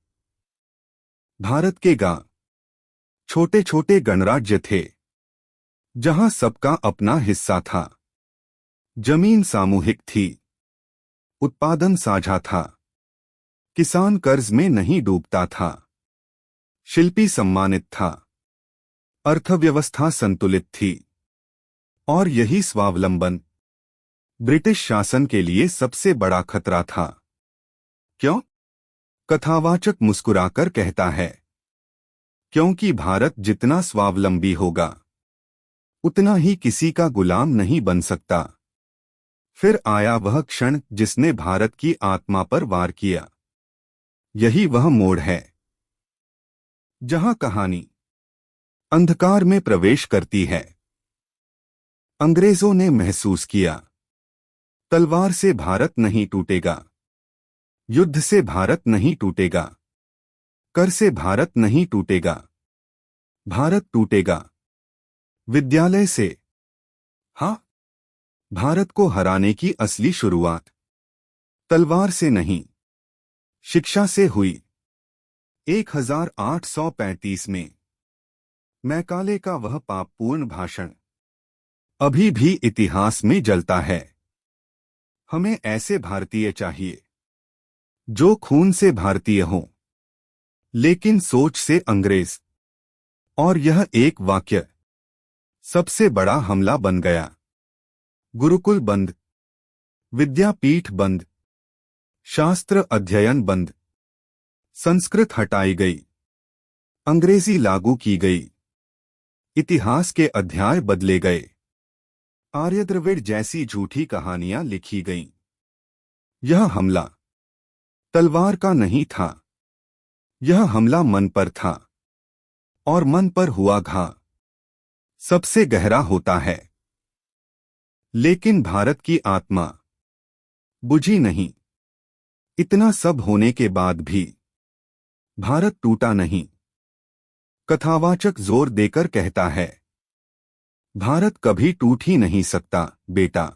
भारत के गांव छोटे छोटे गणराज्य थे जहां सबका अपना हिस्सा था। जमीन सामूहिक थी, उत्पादन साझा था, किसान कर्ज में नहीं डूबता था, शिल्पी सम्मानित था, अर्थव्यवस्था संतुलित थी। और यही स्वावलंबन ब्रिटिश शासन के लिए सबसे बड़ा खतरा था। क्यों? कथावाचक मुस्कुराकर कहता है, क्योंकि भारत जितना स्वावलंबी होगा उतना ही किसी का गुलाम नहीं बन सकता। फिर आया वह क्षण जिसने भारत की आत्मा पर वार किया। यही वह मोड़ है जहां कहानी अंधकार में प्रवेश करती है। अंग्रेजों ने महसूस किया, तलवार से भारत नहीं टूटेगा, युद्ध से भारत नहीं टूटेगा, कर से भारत नहीं टूटेगा। भारत टूटेगा विद्यालय से। हाँ, भारत को हराने की असली शुरुआत तलवार से नहीं, शिक्षा से हुई। 1835 में मैकाले का वह पापपूर्ण भाषण अभी भी इतिहास में जलता है। हमें ऐसे भारतीय चाहिए जो खून से भारतीय हों, लेकिन सोच से अंग्रेज। और यह एक वाक्य सबसे बड़ा हमला बन गया। गुरुकुल बंद, विद्यापीठ बंद, शास्त्र अध्ययन बंद, संस्कृत हटाई गई, अंग्रेजी लागू की गई, इतिहास के अध्याय बदले गए, आर्य द्रविड़ जैसी झूठी कहानियां लिखी गईं। यह हमला तलवार का नहीं था, यह हमला मन पर था, और मन पर हुआ घा सबसे गहरा होता है। लेकिन भारत की आत्मा बुझी नहीं। इतना सब होने के बाद भी भारत टूटा नहीं। कथावाचक जोर देकर कहता है, भारत कभी टूट ही नहीं सकता बेटा,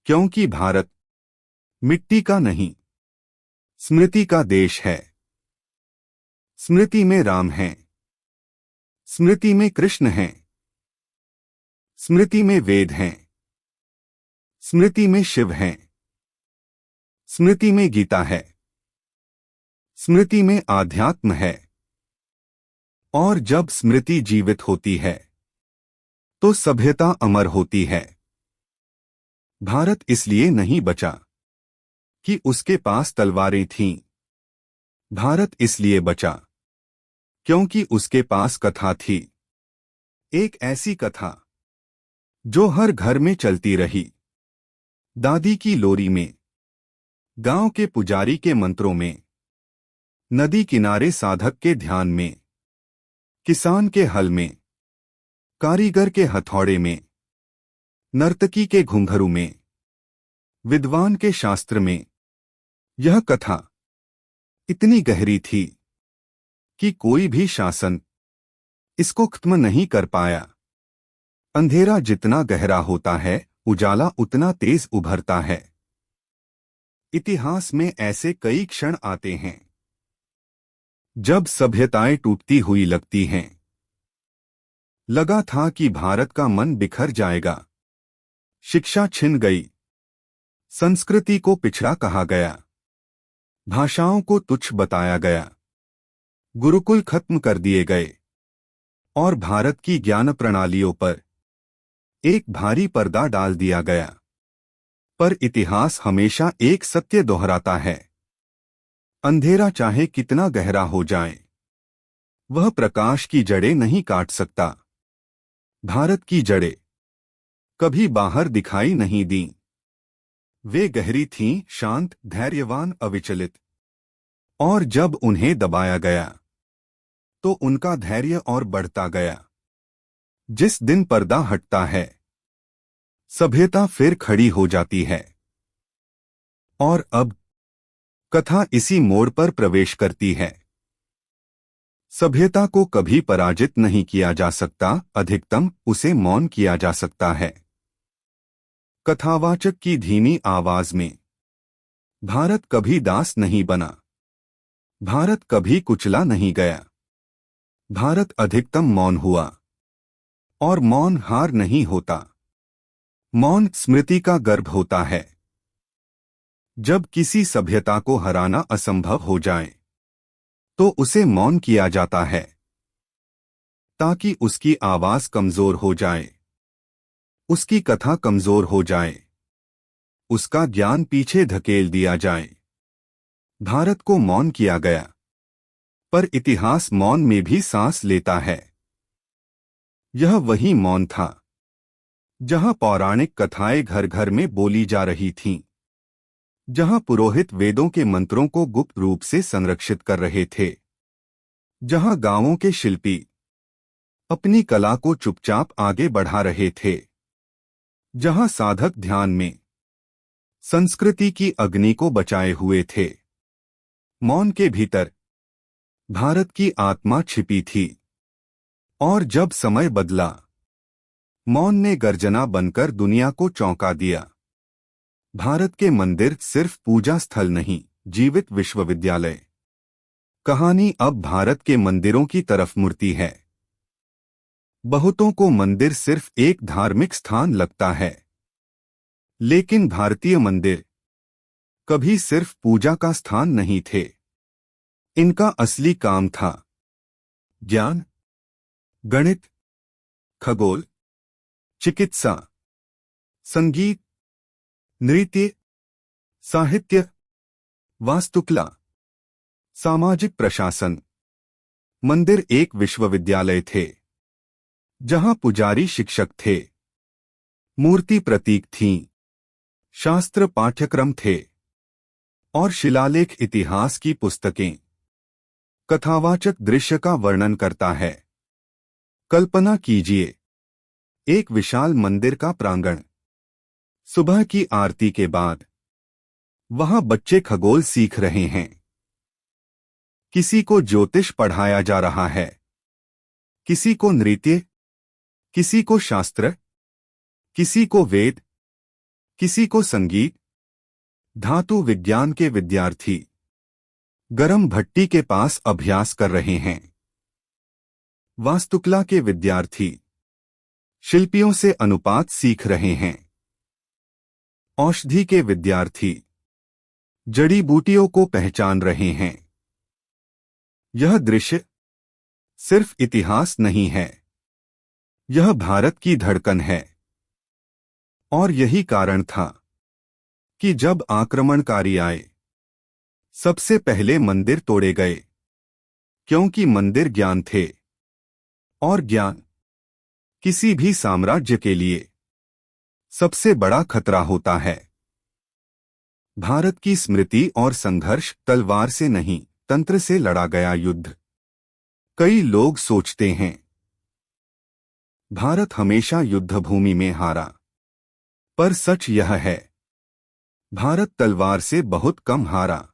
क्योंकि भारत मिट्टी का नहीं, स्मृति का देश है। स्मृति में राम हैं, स्मृति में कृष्ण हैं, स्मृति में वेद हैं, स्मृति में शिव हैं, स्मृति में गीता है, स्मृति में आध्यात्म है। और जब स्मृति जीवित होती है तो सभ्यता अमर होती है। भारत इसलिए नहीं बचा कि उसके पास तलवारें थीं। भारत इसलिए बचा क्योंकि उसके पास कथा थी। एक ऐसी कथा जो हर घर में चलती रही। दादी की लोरी में, गांव के पुजारी के मंत्रों में, नदी किनारे साधक के ध्यान में, किसान के हल में, कारीगर के हथौड़े में, नर्तकी के घुंघरू में, विद्वान के शास्त्र में। यह कथा इतनी गहरी थी कि कोई भी शासन इसको खत्म नहीं कर पाया। अंधेरा जितना गहरा होता है, उजाला उतना तेज उभरता है। इतिहास में ऐसे कई क्षण आते हैं जब सभ्यताएं टूटती हुई लगती हैं। लगा था कि भारत का मन बिखर जाएगा। शिक्षा छिन गई, संस्कृति को पिछड़ा कहा गया, भाषाओं को तुच्छ बताया गया, गुरुकुल खत्म कर दिए गए और भारत की ज्ञान प्रणालियों पर एक भारी पर्दा डाल दिया गया। पर इतिहास हमेशा एक सत्य दोहराता है, अंधेरा चाहे कितना गहरा हो जाए, वह प्रकाश की जड़ें नहीं काट सकता। भारत की जड़ें कभी बाहर दिखाई नहीं दीं। वे गहरी थीं, शांत, धैर्यवान, अविचलित। और जब उन्हें दबाया गया तो उनका धैर्य और बढ़ता गया। जिस दिन पर्दा हटता है, सभ्यता फिर खड़ी हो जाती है। और अब कथा इसी मोड़ पर प्रवेश करती है। सभ्यता को कभी पराजित नहीं किया जा सकता, अधिकतम उसे मौन किया जा सकता है। कथावाचक की धीमी आवाज में, भारत कभी दास नहीं बना, भारत कभी कुचला नहीं गया, भारत अधिकतम मौन हुआ। और मौन हार नहीं होता, मौन स्मृति का गर्भ होता है। जब किसी सभ्यता को हराना असंभव हो जाए तो उसे मौन किया जाता है, ताकि उसकी आवाज कमजोर हो जाए, उसकी कथा कमजोर हो जाए, उसका ज्ञान पीछे धकेल दिया जाए। भारत को मौन किया गया, पर इतिहास मौन में भी सांस लेता है। यह वही मौन था जहां पौराणिक कथाएं घर घर में बोली जा रही थीं, जहां पुरोहित वेदों के मंत्रों को गुप्त रूप से संरक्षित कर रहे थे, जहां गांवों के शिल्पी अपनी कला को चुपचाप आगे बढ़ा रहे थे, जहां साधक ध्यान में संस्कृति की अग्नि को बचाए हुए थे। मौन के भीतर भारत की आत्मा छिपी थी। और जब समय बदला, मौन ने गर्जना बनकर दुनिया को चौंका दिया। भारत के मंदिर सिर्फ पूजा स्थल नहीं, जीवित विश्वविद्यालय। कहानी अब भारत के मंदिरों की तरफ मुड़ती है। बहुतों को मंदिर सिर्फ एक धार्मिक स्थान लगता है, लेकिन भारतीय मंदिर कभी सिर्फ पूजा का स्थान नहीं थे। इनका असली काम था ज्ञान, गणित, खगोल, चिकित्सा, संगीत, नृत्य, साहित्य, वास्तुकला, सामाजिक प्रशासन। मंदिर एक विश्वविद्यालय थे, जहां पुजारी शिक्षक थे, मूर्ति प्रतीक थीं, शास्त्र पाठ्यक्रम थे और शिलालेख इतिहास की पुस्तकें। कथावाचक दृश्य का वर्णन करता है। कल्पना कीजिए, एक विशाल मंदिर का प्रांगण। सुबह की आरती के बाद वहां बच्चे खगोल सीख रहे हैं, किसी को ज्योतिष पढ़ाया जा रहा है, किसी को नृत्य, किसी को शास्त्र, किसी को वेद, किसी को संगीत। धातु विज्ञान के विद्यार्थी गरम भट्टी के पास अभ्यास कर रहे हैं। वास्तुकला के विद्यार्थी शिल्पियों से अनुपात सीख रहे हैं। औषधि के विद्यार्थी जड़ी बूटियों को पहचान रहे हैं। यह दृश्य सिर्फ इतिहास नहीं है, यह भारत की धड़कन है। और यही कारण था कि जब आक्रमणकारी आए, सबसे पहले मंदिर तोड़े गए, क्योंकि मंदिर ज्ञान थे और ज्ञान किसी भी साम्राज्य के लिए सबसे बड़ा खतरा होता है। भारत की स्मृति और संघर्ष तलवार से नहीं, तंत्र से लड़ा गया युद्ध। कई लोग सोचते हैं भारत हमेशा युद्धभूमि में हारा, पर सच यह है, भारत तलवार से बहुत कम हारा।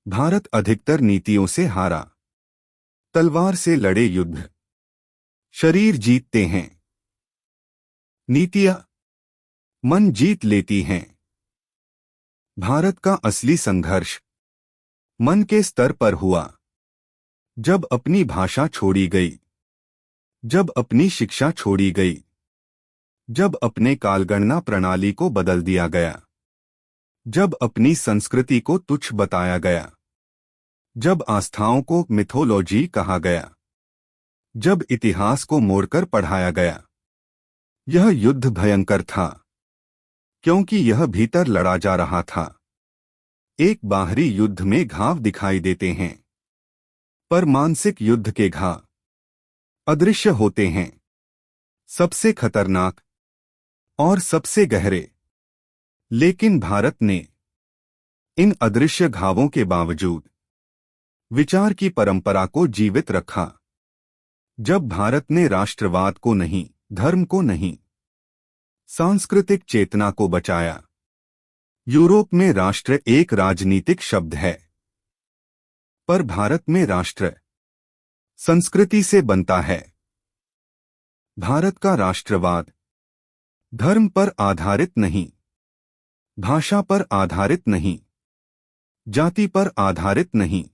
भारत अधिकतर नीतियों से हारा। तलवार से लड़े युद्ध शरीर जीतते हैं, नीतियां मन जीत लेती हैं। भारत का असली संघर्ष मन के स्तर पर हुआ। जब अपनी भाषा छोड़ी गई, जब अपनी शिक्षा छोड़ी गई, जब अपने कालगणना प्रणाली को बदल दिया गया, जब अपनी संस्कृति को तुच्छ बताया गया, जब आस्थाओं को मिथोलॉजी कहा गया, जब इतिहास को मोड़कर पढ़ाया गया। यह युद्ध भयंकर था, क्योंकि यह भीतर लड़ा जा रहा था। एक बाहरी युद्ध में घाव दिखाई देते हैं, पर मानसिक युद्ध के घाव अदृश्य होते हैं, सबसे खतरनाक और सबसे गहरे। लेकिन भारत ने इन अदृश्य घावों के बावजूद विचार की परंपरा को जीवित रखा। जब भारत ने राष्ट्रवाद को नहीं, धर्म को नहीं, सांस्कृतिक चेतना को बचाया। यूरोप में राष्ट्र एक राजनीतिक शब्द है, पर भारत में राष्ट्र संस्कृति से बनता है। भारत का राष्ट्रवाद धर्म पर आधारित नहीं, भाषा पर आधारित नहीं, जाति पर आधारित नहीं,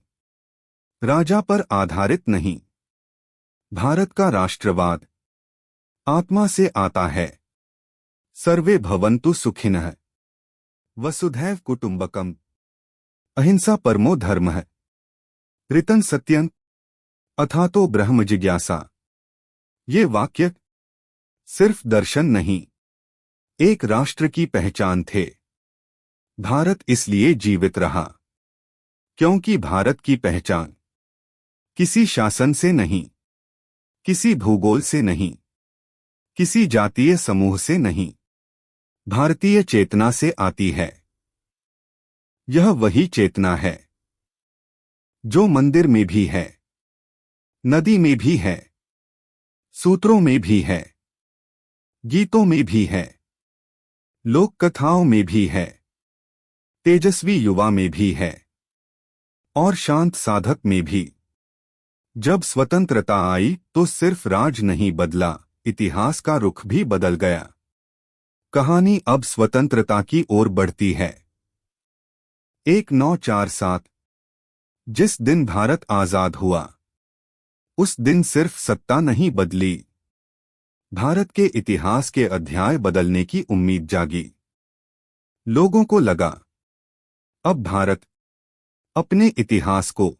राजा पर आधारित नहीं। भारत का राष्ट्रवाद आत्मा से आता है। सर्वे भवन्तु सुखिनः, वसुधैव कुटुम्बकम्, अहिंसा परमो धर्मः, ऋतं सत्यं, अथातो ब्रह्म जिज्ञासा। ये वाक्य सिर्फ दर्शन नहीं, एक राष्ट्र की पहचान थे। भारत इसलिए जीवित रहा क्योंकि भारत की पहचान किसी शासन से नहीं, किसी भूगोल से नहीं, किसी जातीय समूह से नहीं, भारतीय चेतना से आती है। यह वही चेतना है जो मंदिर में भी है, नदी में भी है, सूत्रों में भी है, गीतों में भी है, लोक कथाओं में भी है, तेजस्वी युवा में भी है और शांत साधक में भी। जब स्वतंत्रता आई तो सिर्फ राज नहीं बदला, इतिहास का रुख भी बदल गया। कहानी अब स्वतंत्रता की ओर बढ़ती है। 1947 जिस दिन भारत आजाद हुआ, उस दिन सिर्फ सत्ता नहीं बदली, भारत के इतिहास के अध्याय बदलने की उम्मीद जागी। लोगों को लगा, अब भारत अपने इतिहास को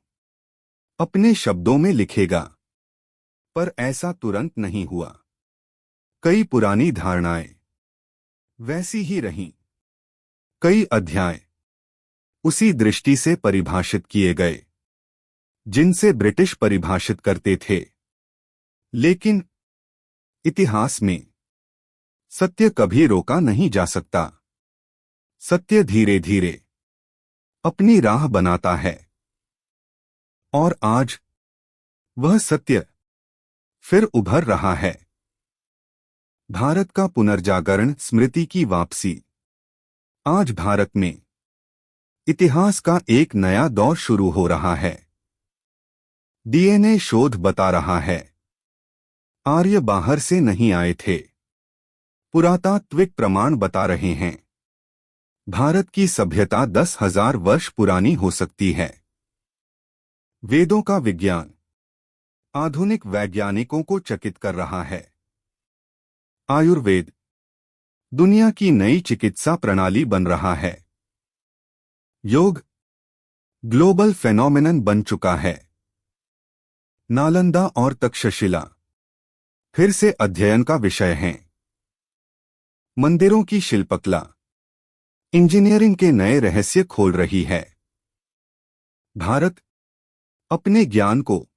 अपने शब्दों में लिखेगा। पर ऐसा तुरंत नहीं हुआ। कई पुरानी धारणाएं वैसी ही रहीं। कई अध्याय उसी दृष्टि से परिभाषित किए गए जिनसे ब्रिटिश परिभाषित करते थे। लेकिन इतिहास में सत्य कभी रोका नहीं जा सकता। सत्य धीरे धीरे अपनी राह बनाता है। और आज वह सत्य फिर उभर रहा है। भारत का पुनर्जागरण, स्मृति की वापसी। आज भारत में इतिहास का एक नया दौर शुरू हो रहा है। डीएनए शोध बता रहा है, आर्य बाहर से नहीं आए थे। पुरातात्विक प्रमाण बता रहे हैं, भारत की सभ्यता 10,000 वर्ष पुरानी हो सकती है। वेदों का विज्ञान आधुनिक वैज्ञानिकों को चकित कर रहा है। आयुर्वेद दुनिया की नई चिकित्सा प्रणाली बन रहा है। योग ग्लोबल फेनोमेनन बन चुका है। नालंदा और तक्षशिला फिर से अध्ययन का विषय हैं। मंदिरों की शिल्पकला इंजीनियरिंग के नए रहस्य खोल रही है। भारत अपने ज्ञान को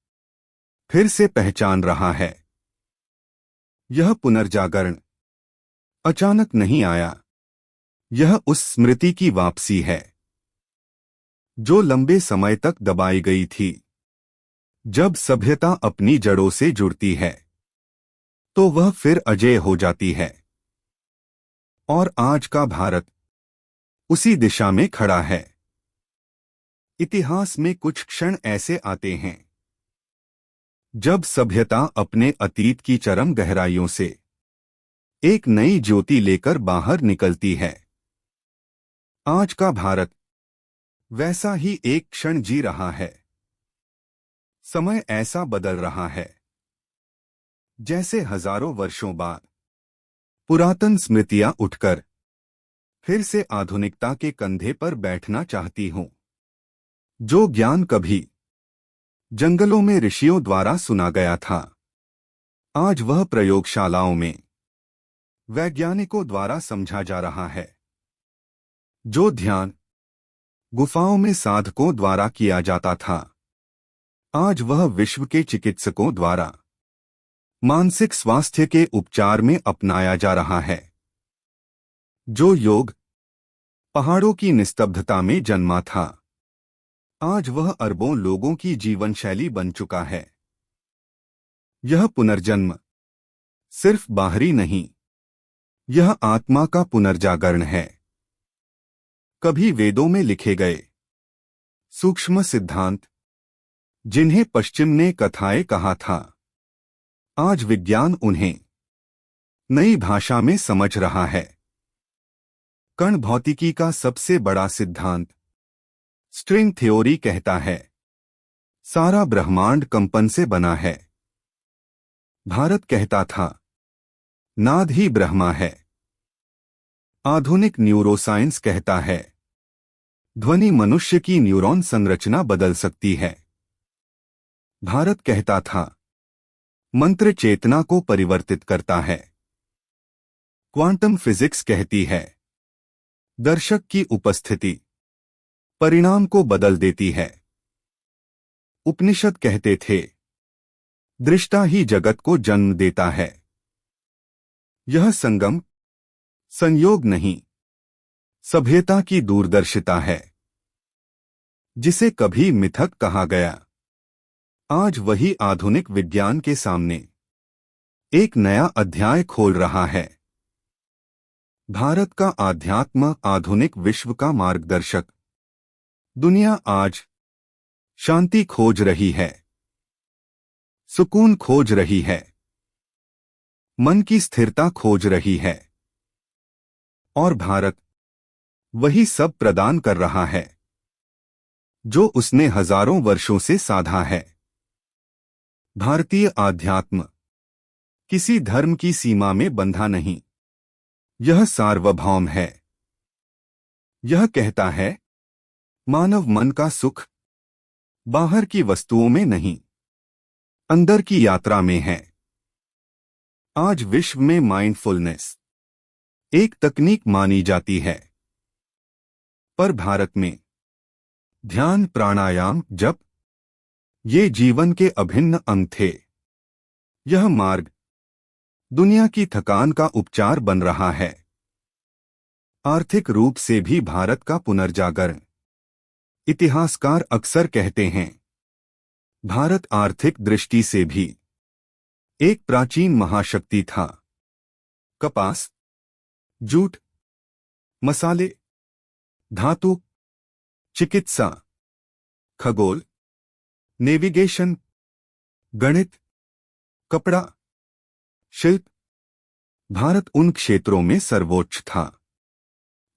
फिर से पहचान रहा है। यह पुनर्जागरण अचानक नहीं आया। यह उस स्मृति की वापसी है जो लंबे समय तक दबाई गई थी। जब सभ्यता अपनी जड़ों से जुड़ती है तो वह फिर अजेय हो जाती है। और आज का भारत उसी दिशा में खड़ा है। इतिहास में कुछ क्षण ऐसे आते हैं जब सभ्यता अपने अतीत की चरम गहराइयों से एक नई ज्योति लेकर बाहर निकलती है। आज का भारत वैसा ही एक क्षण जी रहा है। समय ऐसा बदल रहा है जैसे हजारों वर्षों बाद पुरातन स्मृतियां उठकर फिर से आधुनिकता के कंधे पर बैठना चाहती हूं। जो ज्ञान कभी जंगलों में ऋषियों द्वारा सुना गया था, आज वह प्रयोगशालाओं में वैज्ञानिकों द्वारा समझा जा रहा है। जो ध्यान गुफाओं में साधकों द्वारा किया जाता था, आज वह विश्व के चिकित्सकों द्वारा मानसिक स्वास्थ्य के उपचार में अपनाया जा रहा है। जो योग पहाड़ों की निस्तब्धता में जन्मा था, आज वह अरबों लोगों की जीवन शैली बन चुका है। यह पुनर्जन्म सिर्फ बाहरी नहीं, यह आत्मा का पुनर्जागरण है। कभी वेदों में लिखे गए सूक्ष्म सिद्धांत जिन्हें पश्चिम ने कथाएं कहा था, आज विज्ञान उन्हें नई भाषा में समझ रहा है। कण भौतिकी का सबसे बड़ा सिद्धांत स्ट्रिंग थ्योरी कहता है, सारा ब्रह्मांड कंपन से बना है। भारत कहता था, नाद ही ब्रह्मा है। आधुनिक न्यूरोसाइंस कहता है, ध्वनि मनुष्य की न्यूरॉन संरचना बदल सकती है। भारत कहता था, मंत्र चेतना को परिवर्तित करता है। क्वांटम फिजिक्स कहती है, दर्शक की उपस्थिति परिणाम को बदल देती है। उपनिषद कहते थे, दृष्टा ही जगत को जन्म देता है। यह संगम संयोग नहीं, सभ्यता की दूरदर्शिता है। जिसे कभी मिथक कहा गया, आज वही आधुनिक विज्ञान के सामने एक नया अध्याय खोल रहा है। भारत का आध्यात्म आधुनिक विश्व का मार्गदर्शक। दुनिया आज शांति खोज रही है, सुकून खोज रही है, मन की स्थिरता खोज रही है। और भारत वही सब प्रदान कर रहा है जो उसने हजारों वर्षों से साधा है। भारतीय आध्यात्म किसी धर्म की सीमा में बंधा नहीं। यह सार्वभौम है। यह कहता है, मानव मन का सुख बाहर की वस्तुओं में नहीं, अंदर की यात्रा में है। आज विश्व में माइंडफुलनेस एक तकनीक मानी जाती है, पर भारत में ध्यान, प्राणायाम, जप ये जीवन के अभिन्न अंग थे। यह मार्ग दुनिया की थकान का उपचार बन रहा है। आर्थिक रूप से भी भारत का पुनर्जागरण। इतिहासकार अक्सर कहते हैं, भारत आर्थिक दृष्टि से भी एक प्राचीन महाशक्ति था। कपास, जूट, मसाले, धातु, चिकित्सा, खगोल, नेविगेशन, गणित, कपड़ा, शिल्प। भारत उन क्षेत्रों में सर्वोच्च था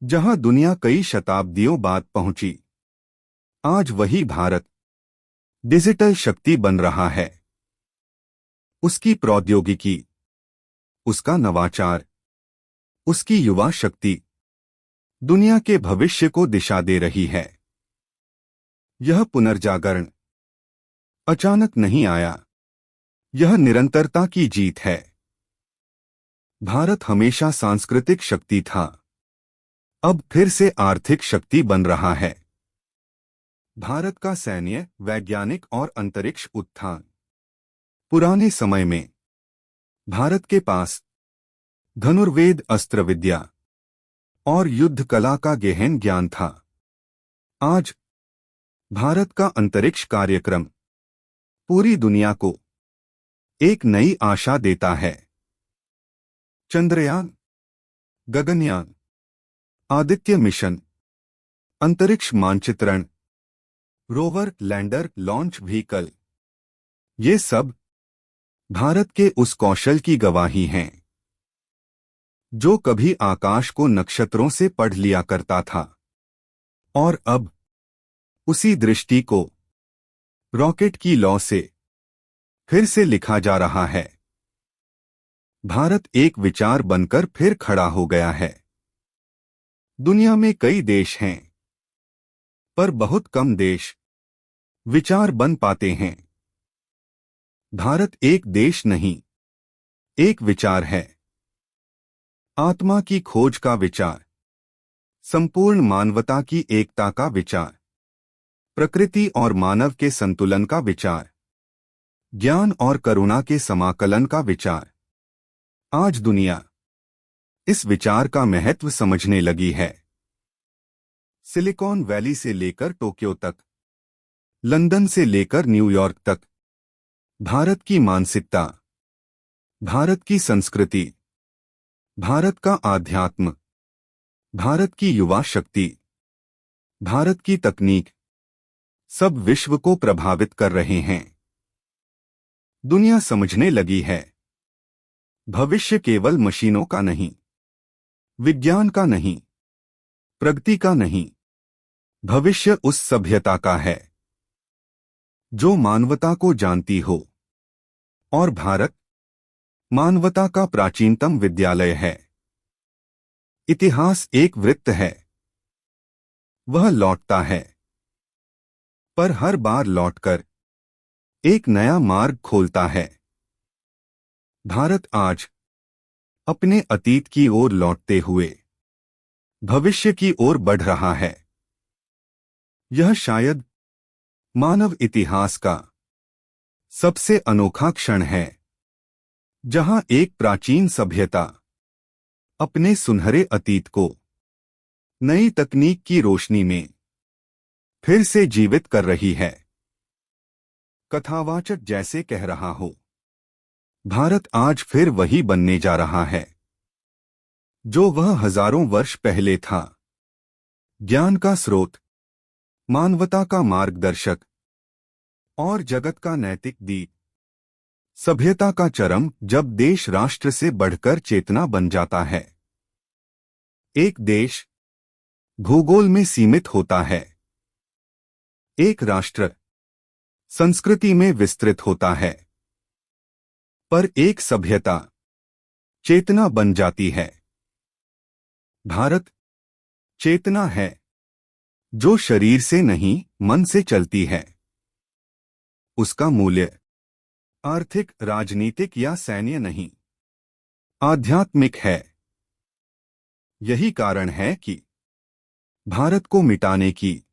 जहां दुनिया कई शताब्दियों बाद पहुंची। आज वही भारत डिजिटल शक्ति बन रहा है। उसकी प्रौद्योगिकी, उसका नवाचार, उसकी युवा शक्ति दुनिया के भविष्य को दिशा दे रही है। यह पुनर्जागरण अचानक नहीं आया, यह निरंतरता की जीत है। भारत हमेशा सांस्कृतिक शक्ति था, अब फिर से आर्थिक शक्ति बन रहा है। भारत का सैन्य, वैज्ञानिक और अंतरिक्ष उत्थान। पुराने समय में भारत के पास धनुर्वेद, अस्त्र विद्या और युद्ध कला का गहन ज्ञान था। आज भारत का अंतरिक्ष कार्यक्रम पूरी दुनिया को एक नई आशा देता है। चंद्रयान, गगनयान, आदित्य मिशन, अंतरिक्ष मानचित्रण, रोवर, लैंडर, लॉन्च व्हीकल, ये सब भारत के उस कौशल की गवाही हैं जो कभी आकाश को नक्षत्रों से पढ़ लिया करता था और अब उसी दृष्टि को रॉकेट की लौ से फिर से लिखा जा रहा है। भारत एक विचार बनकर फिर खड़ा हो गया है। दुनिया में कई देश हैं, पर बहुत कम देश विचार बन पाते हैं। भारत एक देश नहीं, एक विचार है। आत्मा की खोज का विचार, संपूर्ण मानवता की एकता का विचार, प्रकृति और मानव के संतुलन का विचार, ज्ञान और करुणा के समाकलन का विचार। आज दुनिया इस विचार का महत्व समझने लगी है। सिलिकॉन वैली से लेकर टोक्यो तक, लंदन से लेकर न्यूयॉर्क तक, भारत की मानसिकता, भारत की संस्कृति, भारत का आध्यात्म, भारत की युवा शक्ति, भारत की तकनीक, सब विश्व को प्रभावित कर रहे हैं। दुनिया समझने लगी है, भविष्य केवल मशीनों का नहीं, विज्ञान का नहीं, प्रगति का नहीं, भविष्य उस सभ्यता का है जो मानवता को जानती हो। और भारत मानवता का प्राचीनतम विद्यालय है। इतिहास एक वृत्त है, वह लौटता है, पर हर बार लौटकर एक नया मार्ग खोलता है। भारत आज अपने अतीत की ओर लौटते हुए भविष्य की ओर बढ़ रहा है। यह शायद मानव इतिहास का सबसे अनोखा क्षण है, जहां एक प्राचीन सभ्यता अपने सुनहरे अतीत को नई तकनीक की रोशनी में फिर से जीवित कर रही है। कथावाचक जैसे कह रहा हो, भारत आज फिर वही बनने जा रहा है जो वह हजारों वर्ष पहले था। ज्ञान का स्रोत, मानवता का मार्गदर्शक और जगत का नैतिक दीप। सभ्यता का चरम जब देश राष्ट्र से बढ़कर चेतना बन जाता है। एक देश भूगोल में सीमित होता है, एक राष्ट्र संस्कृति में विस्तृत होता है, पर एक सभ्यता चेतना बन जाती है। भारत चेतना है जो शरीर से नहीं मन से चलती है। उसका मूल्य आर्थिक, राजनीतिक या सैन्य नहीं, आध्यात्मिक है। यही कारण है कि भारत को मिटाने की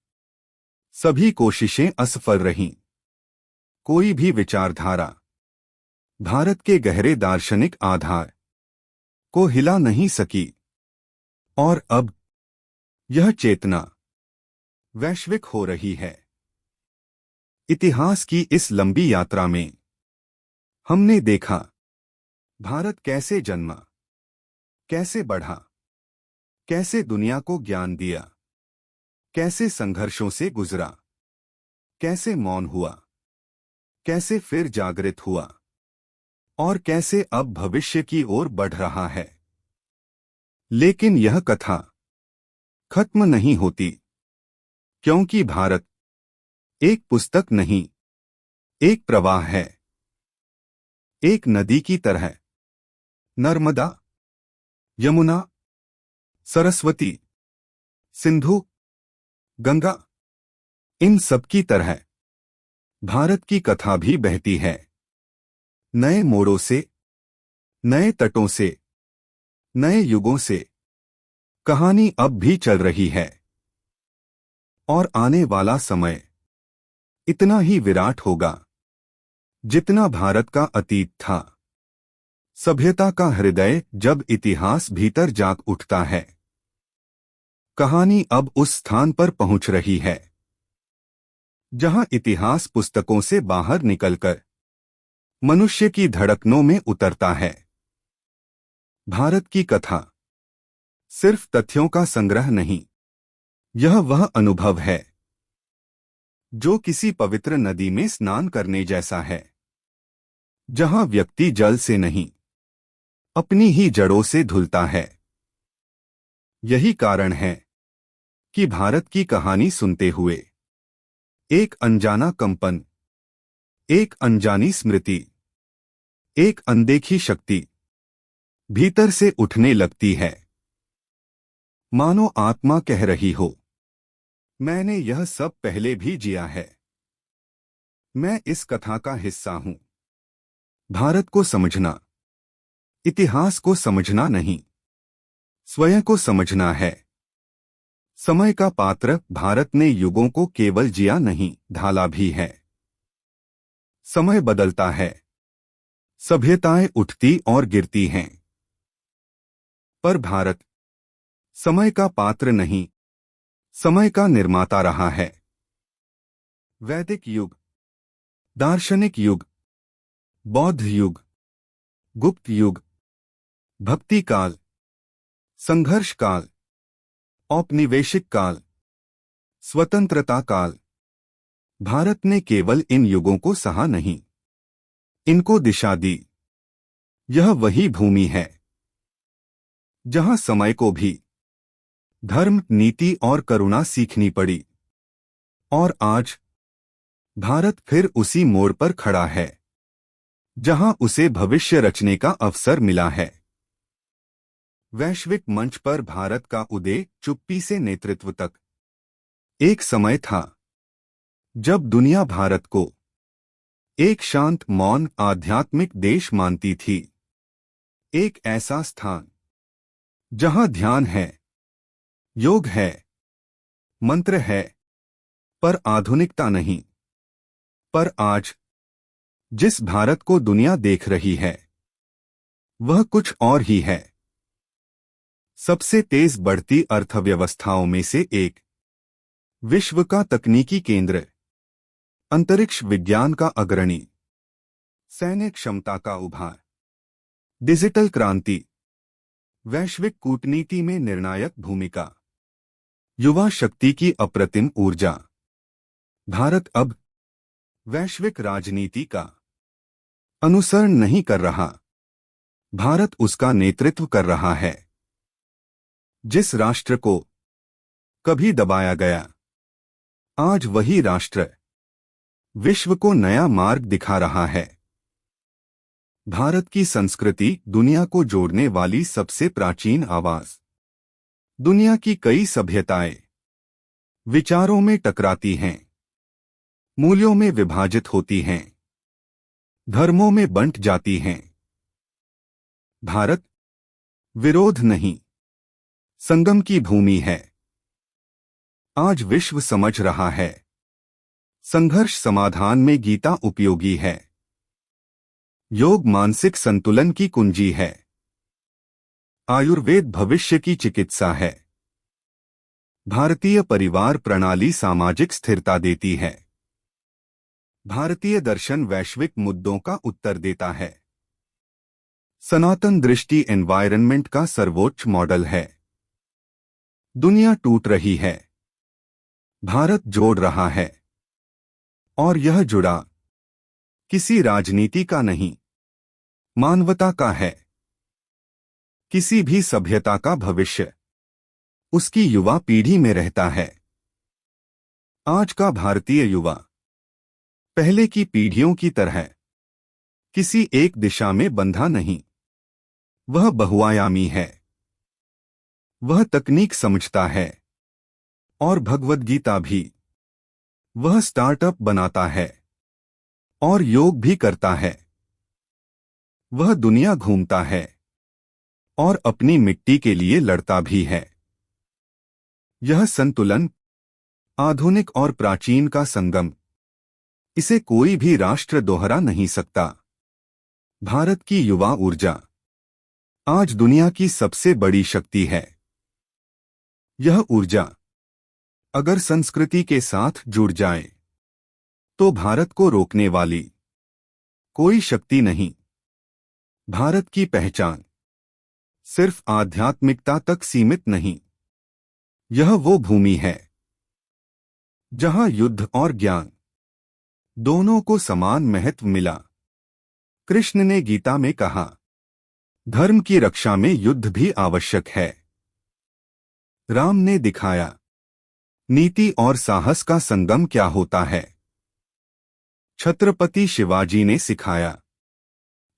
सभी कोशिशें असफल रहीं। कोई भी विचारधारा भारत के गहरे दार्शनिक आधार को हिला नहीं सकी। और अब यह चेतना वैश्विक हो रही है। इतिहास की इस लंबी यात्रा में हमने देखा भारत कैसे जन्मा, कैसे बढ़ा, कैसे दुनिया को ज्ञान दिया, कैसे संघर्षों से गुजरा, कैसे मौन हुआ, कैसे फिर जागृत हुआ और कैसे अब भविष्य की ओर बढ़ रहा है। लेकिन यह कथा खत्म नहीं होती, क्योंकि भारत एक पुस्तक नहीं, एक प्रवाह है। एक नदी की तरह नर्मदा, यमुना, सरस्वती, सिंधु, गंगा, इन सब की तरह भारत की कथा भी बहती है। नए मोड़ों से, नए तटों से, नए युगों से कहानी अब भी चल रही है। और आने वाला समय इतना ही विराट होगा जितना भारत का अतीत था। सभ्यता का हृदय जब इतिहास भीतर जाग उठता है, कहानी अब उस स्थान पर पहुंच रही है जहां इतिहास पुस्तकों से बाहर निकलकर मनुष्य की धड़कनों में उतरता है। भारत की कथा सिर्फ तथ्यों का संग्रह नहीं, यह वह अनुभव है जो किसी पवित्र नदी में स्नान करने जैसा है, जहां व्यक्ति जल से नहीं, अपनी ही जड़ों से धुलता है। यही कारण है कि भारत की कहानी सुनते हुए एक अनजाना कंपन, एक अनजानी स्मृति, एक अनदेखी शक्ति भीतर से उठने लगती है। मानो आत्मा कह रही हो, मैंने यह सब पहले भी जिया है। मैं इस कथा का हिस्सा हूं। भारत को समझना इतिहास को समझना नहीं, स्वयं को समझना है। समय का पात्र भारत ने युगों को केवल जिया नहीं, ढाला भी है। समय बदलता है, सभ्यताएं उठती और गिरती हैं, पर भारत समय का पात्र नहीं, समय का निर्माता रहा है। वैदिक युग, दार्शनिक युग, बौद्ध युग, गुप्त युग, भक्ति काल, संघर्ष काल, औपनिवेशिक काल, स्वतंत्रता काल, भारत ने केवल इन युगों को सहा नहीं, इनको दिशा दी। यह वही भूमि है जहां समय को भी धर्म, नीति और करुणा सीखनी पड़ी। और आज भारत फिर उसी मोड़ पर खड़ा है जहां उसे भविष्य रचने का अवसर मिला है। वैश्विक मंच पर भारत का उदय, चुप्पी से नेतृत्व तक। एक समय था जब दुनिया भारत को एक शांत, मौन, आध्यात्मिक देश मानती थी। एक ऐसा स्थान जहां ध्यान है, योग है, मंत्र है, पर आधुनिकता नहीं। पर आज जिस भारत को दुनिया देख रही है, वह कुछ और ही है। सबसे तेज बढ़ती अर्थव्यवस्थाओं में से एक, विश्व का तकनीकी केंद्र, अंतरिक्ष विज्ञान का अग्रणी, सैन्य क्षमता का उभार, डिजिटल क्रांति, वैश्विक कूटनीति में निर्णायक भूमिका, युवा शक्ति की अप्रतिम ऊर्जा। भारत अब वैश्विक राजनीति का अनुसरण नहीं कर रहा, भारत उसका नेतृत्व कर रहा है। जिस राष्ट्र को कभी दबाया गया, आज वही राष्ट्र विश्व को नया मार्ग दिखा रहा है। भारत की संस्कृति दुनिया को जोड़ने वाली सबसे प्राचीन आवाज। दुनिया की कई सभ्यताएं विचारों में टकराती हैं, मूल्यों में विभाजित होती हैं, धर्मों में बंट जाती हैं। भारत विरोध नहीं, संगम की भूमि है। आज विश्व समझ रहा है, संघर्ष समाधान में गीता उपयोगी है। योग मानसिक संतुलन की कुंजी है। आयुर्वेद भविष्य की चिकित्सा है। भारतीय परिवार प्रणाली सामाजिक स्थिरता देती है। भारतीय दर्शन वैश्विक मुद्दों का उत्तर देता है। सनातन दृष्टि एनवायरनमेंट का सर्वोच्च मॉडल है। दुनिया टूट रही है, भारत जोड़ रहा है। और यह जुड़ा किसी राजनीति का नहीं, मानवता का है। किसी भी सभ्यता का भविष्य उसकी युवा पीढ़ी में रहता है। आज का भारतीय युवा पहले की पीढ़ियों की तरह किसी एक दिशा में बंधा नहीं। वह बहुआयामी है। वह तकनीक समझता है और भगवद गीता भी। वह स्टार्टअप बनाता है और योग भी करता है। वह दुनिया घूमता है और अपनी मिट्टी के लिए लड़ता भी है। यह संतुलन आधुनिक और प्राचीन का संगम, इसे कोई भी राष्ट्र दोहरा नहीं सकता। भारत की युवा ऊर्जा आज दुनिया की सबसे बड़ी शक्ति है। यह ऊर्जा अगर संस्कृति के साथ जुड़ जाए तो भारत को रोकने वाली कोई शक्ति नहीं। भारत की पहचान सिर्फ आध्यात्मिकता तक सीमित नहीं। यह वो भूमि है जहां युद्ध और ज्ञान दोनों को समान महत्व मिला। कृष्ण ने गीता में कहा, धर्म की रक्षा में युद्ध भी आवश्यक है। राम ने दिखाया, नीति और साहस का संगम क्या होता है। छत्रपति शिवाजी ने सिखाया,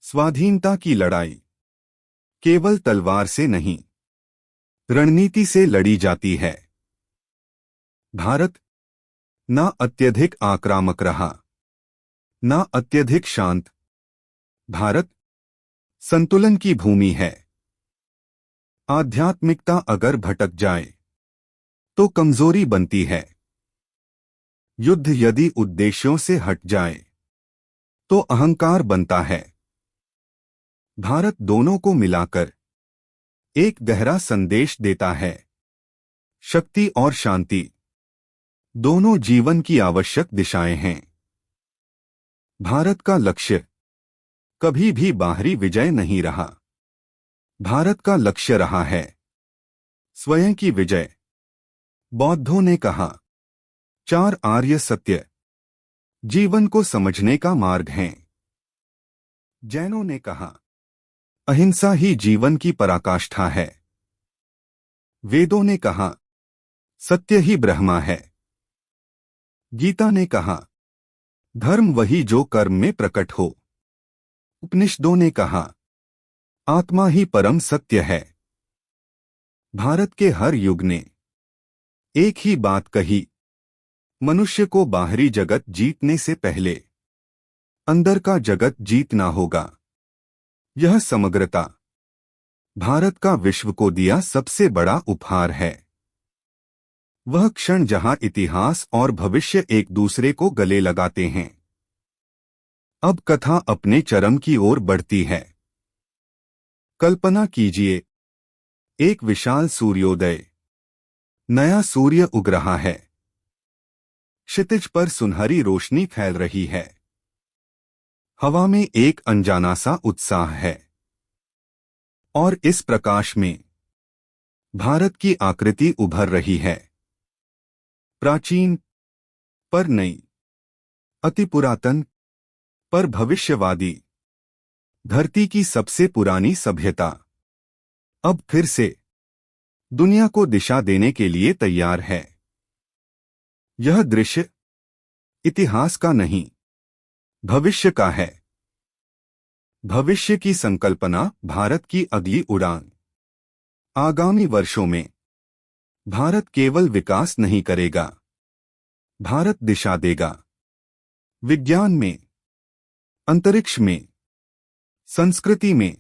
स्वाधीनता की लड़ाई केवल तलवार से नहीं, रणनीति से लड़ी जाती है। भारत ना अत्यधिक आक्रामक रहा, ना अत्यधिक शांत। भारत संतुलन की भूमि है। आध्यात्मिकता अगर भटक जाए तो कमजोरी बनती है। युद्ध यदि उद्देश्यों से हट जाए तो अहंकार बनता है। भारत दोनों को मिलाकर एक गहरा संदेश देता है। शक्ति और शांति दोनों जीवन की आवश्यक दिशाएं हैं। भारत का लक्ष्य कभी भी बाहरी विजय नहीं रहा। भारत का लक्ष्य रहा है स्वयं की विजय। बौद्धों ने कहा, 4 आर्य सत्य जीवन को समझने का मार्ग हैं। जैनों ने कहा, अहिंसा ही जीवन की पराकाष्ठा है। वेदों ने कहा, सत्य ही ब्रह्मा है। गीता ने कहा, धर्म वही जो कर्म में प्रकट हो। उपनिषदों ने कहा, आत्मा ही परम सत्य है। भारत के हर युग ने एक ही बात कही, मनुष्य को बाहरी जगत जीतने से पहले अंदर का जगत जीतना होगा। यह समग्रता भारत का विश्व को दिया सबसे बड़ा उपहार है। वह क्षण जहां इतिहास और भविष्य एक दूसरे को गले लगाते हैं। अब कथा अपने चरम की ओर बढ़ती है। कल्पना कीजिए, एक विशाल सूर्योदय, नया सूर्य उग रहा है। क्षितिज पर सुनहरी रोशनी फैल रही है। हवा में एक अनजाना सा उत्साह है। और इस प्रकाश में भारत की आकृति उभर रही है। प्राचीन पर नई, अति पुरातन पर भविष्यवादी। धरती की सबसे पुरानी सभ्यता अब फिर से दुनिया को दिशा देने के लिए तैयार है। यह दृश्य इतिहास का नहीं, भविष्य का है। भविष्य की संकल्पना, भारत की अगली उड़ान। आगामी वर्षों में भारत केवल विकास नहीं करेगा, भारत दिशा देगा। विज्ञान में, अंतरिक्ष में, संस्कृति में,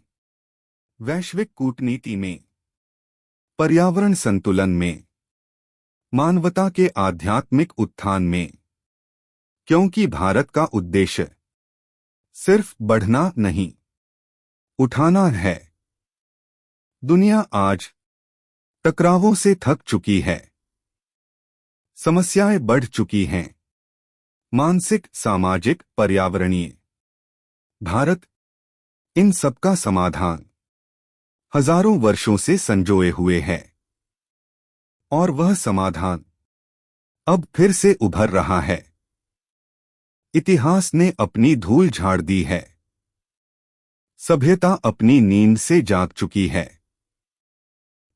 वैश्विक कूटनीति में, पर्यावरण संतुलन में, मानवता के आध्यात्मिक उत्थान में। क्योंकि भारत का उद्देश्य सिर्फ बढ़ना नहीं, उठाना है। दुनिया आज टकरावों से थक चुकी है, समस्याएं बढ़ चुकी हैं, मानसिक, सामाजिक, पर्यावरणीय। भारत इन सबका समाधान हजारों वर्षों से संजोए हुए है, और वह समाधान अब फिर से उभर रहा है। इतिहास ने अपनी धूल झाड़ दी है, सभ्यता अपनी नींद से जाग चुकी है,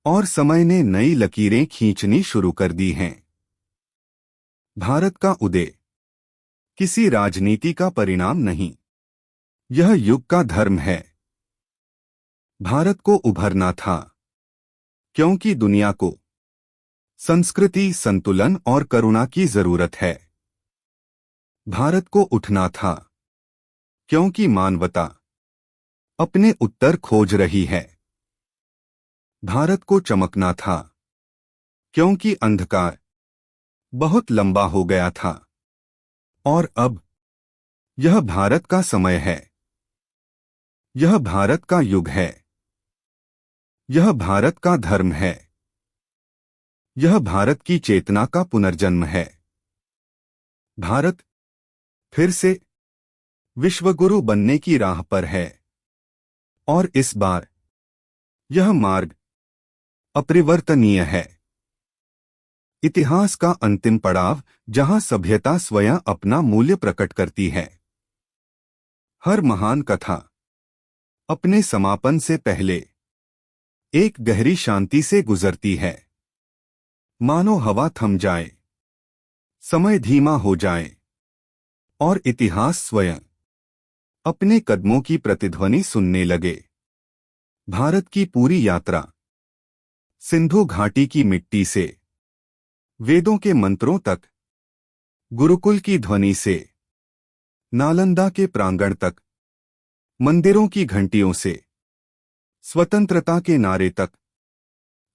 और समय ने नई लकीरें खींचनी शुरू कर दी हैं। भारत का उदय किसी राजनीति का परिणाम नहीं, यह युग का धर्म है। भारत को उभरना था क्योंकि दुनिया को संस्कृति, संतुलन और करुणा की जरूरत है। भारत को उठना था क्योंकि मानवता अपने उत्तर खोज रही है। भारत को चमकना था क्योंकि अंधकार बहुत लंबा हो गया था, और अब यह भारत का समय है। यह भारत का युग है, यह भारत का धर्म है, यह भारत की चेतना का पुनर्जन्म है। भारत फिर से विश्वगुरु बनने की राह पर है, और इस बार यह मार्ग अपरिवर्तनीय है। इतिहास का अंतिम पड़ाव, जहां सभ्यता स्वयं अपना मूल्य प्रकट करती है। हर महान कथा अपने समापन से पहले एक गहरी शांति से गुजरती है। मानो हवा थम जाए, समय धीमा हो जाए, और इतिहास स्वयं अपने कदमों की प्रतिध्वनि सुनने लगे। भारत की पूरी यात्रा सिंधु घाटी की मिट्टी से वेदों के मंत्रों तक, गुरुकुल की ध्वनि से नालंदा के प्रांगण तक, मंदिरों की घंटियों से स्वतंत्रता के नारे तक,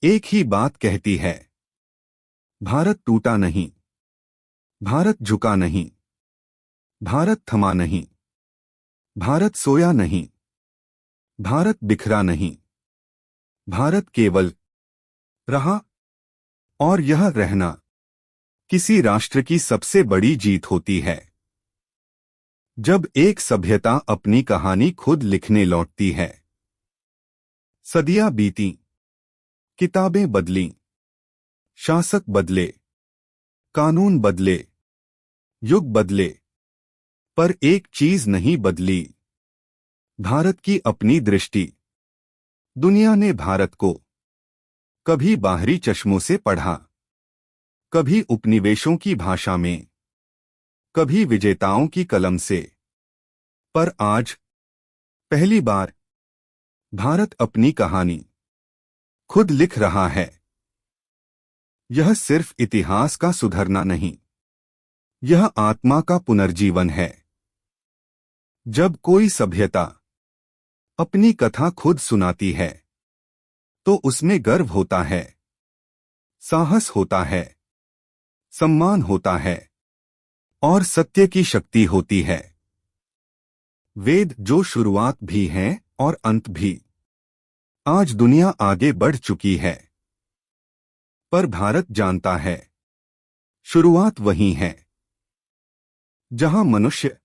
एक ही बात कहती है। भारत टूटा नहीं, भारत झुका नहीं, भारत थमा नहीं, भारत सोया नहीं, भारत बिखरा नहीं, भारत केवल रहा। और यह रहना किसी राष्ट्र की सबसे बड़ी जीत होती है। जब एक सभ्यता अपनी कहानी खुद लिखने लौटती है। सदियां बीती, किताबें बदलीं, शासक बदले, कानून बदले, युग बदले, पर एक चीज नहीं बदली, भारत की अपनी दृष्टि। दुनिया ने भारत को कभी बाहरी चश्मों से पढ़ा, कभी उपनिवेशों की भाषा में, कभी विजेताओं की कलम से, पर आज पहली बार भारत अपनी कहानी खुद लिख रहा है। यह सिर्फ इतिहास का सुधरना नहीं, यह आत्मा का पुनर्जीवन है। जब कोई सभ्यता अपनी कथा खुद सुनाती है, तो उसमें गर्व होता है, साहस होता है, सम्मान होता है, और सत्य की शक्ति होती है। वेद जो शुरुआत भी हैं और अंत भी। आज दुनिया आगे बढ़ चुकी है, पर भारत जानता है, शुरुआत वही है जहां मनुष्य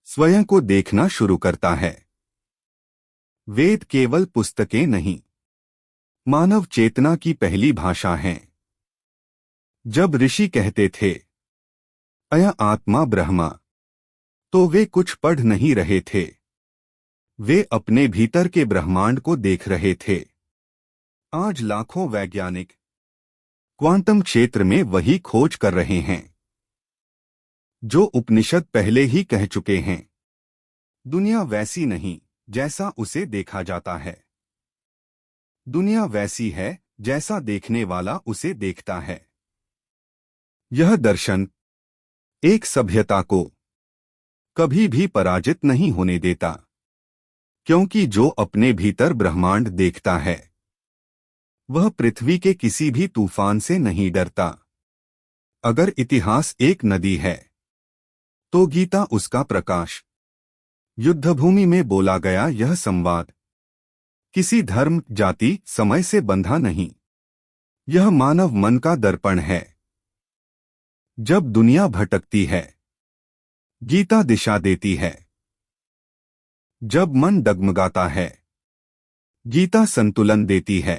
स्वयं को देखना शुरू करता है। वेद केवल पुस्तकें नहीं, मानव चेतना की पहली भाषा हैं। जब ऋषि कहते थे अयं आत्मा ब्रह्मा, तो वे कुछ पढ़ नहीं रहे थे, वे अपने भीतर के ब्रह्मांड को देख रहे थे। आज लाखों वैज्ञानिक क्वांटम क्षेत्र में वही खोज कर रहे हैं जो उपनिषद पहले ही कह चुके हैं। दुनिया वैसी नहीं जैसा उसे देखा जाता है। दुनिया वैसी है जैसा देखने वाला उसे देखता है। यह दर्शन एक सभ्यता को कभी भी पराजित नहीं होने देता, क्योंकि जो अपने भीतर ब्रह्मांड देखता है वह पृथ्वी के किसी भी तूफान से नहीं डरता। अगर इतिहास एक नदी है तो गीता उसका प्रकाश। युद्धभूमि में बोला गया यह संवाद किसी धर्म, जाति, समय से बंधा नहीं। यह मानव मन का दर्पण है। जब दुनिया भटकती है, गीता दिशा देती है। जब मन डगमगाता है, गीता संतुलन देती है।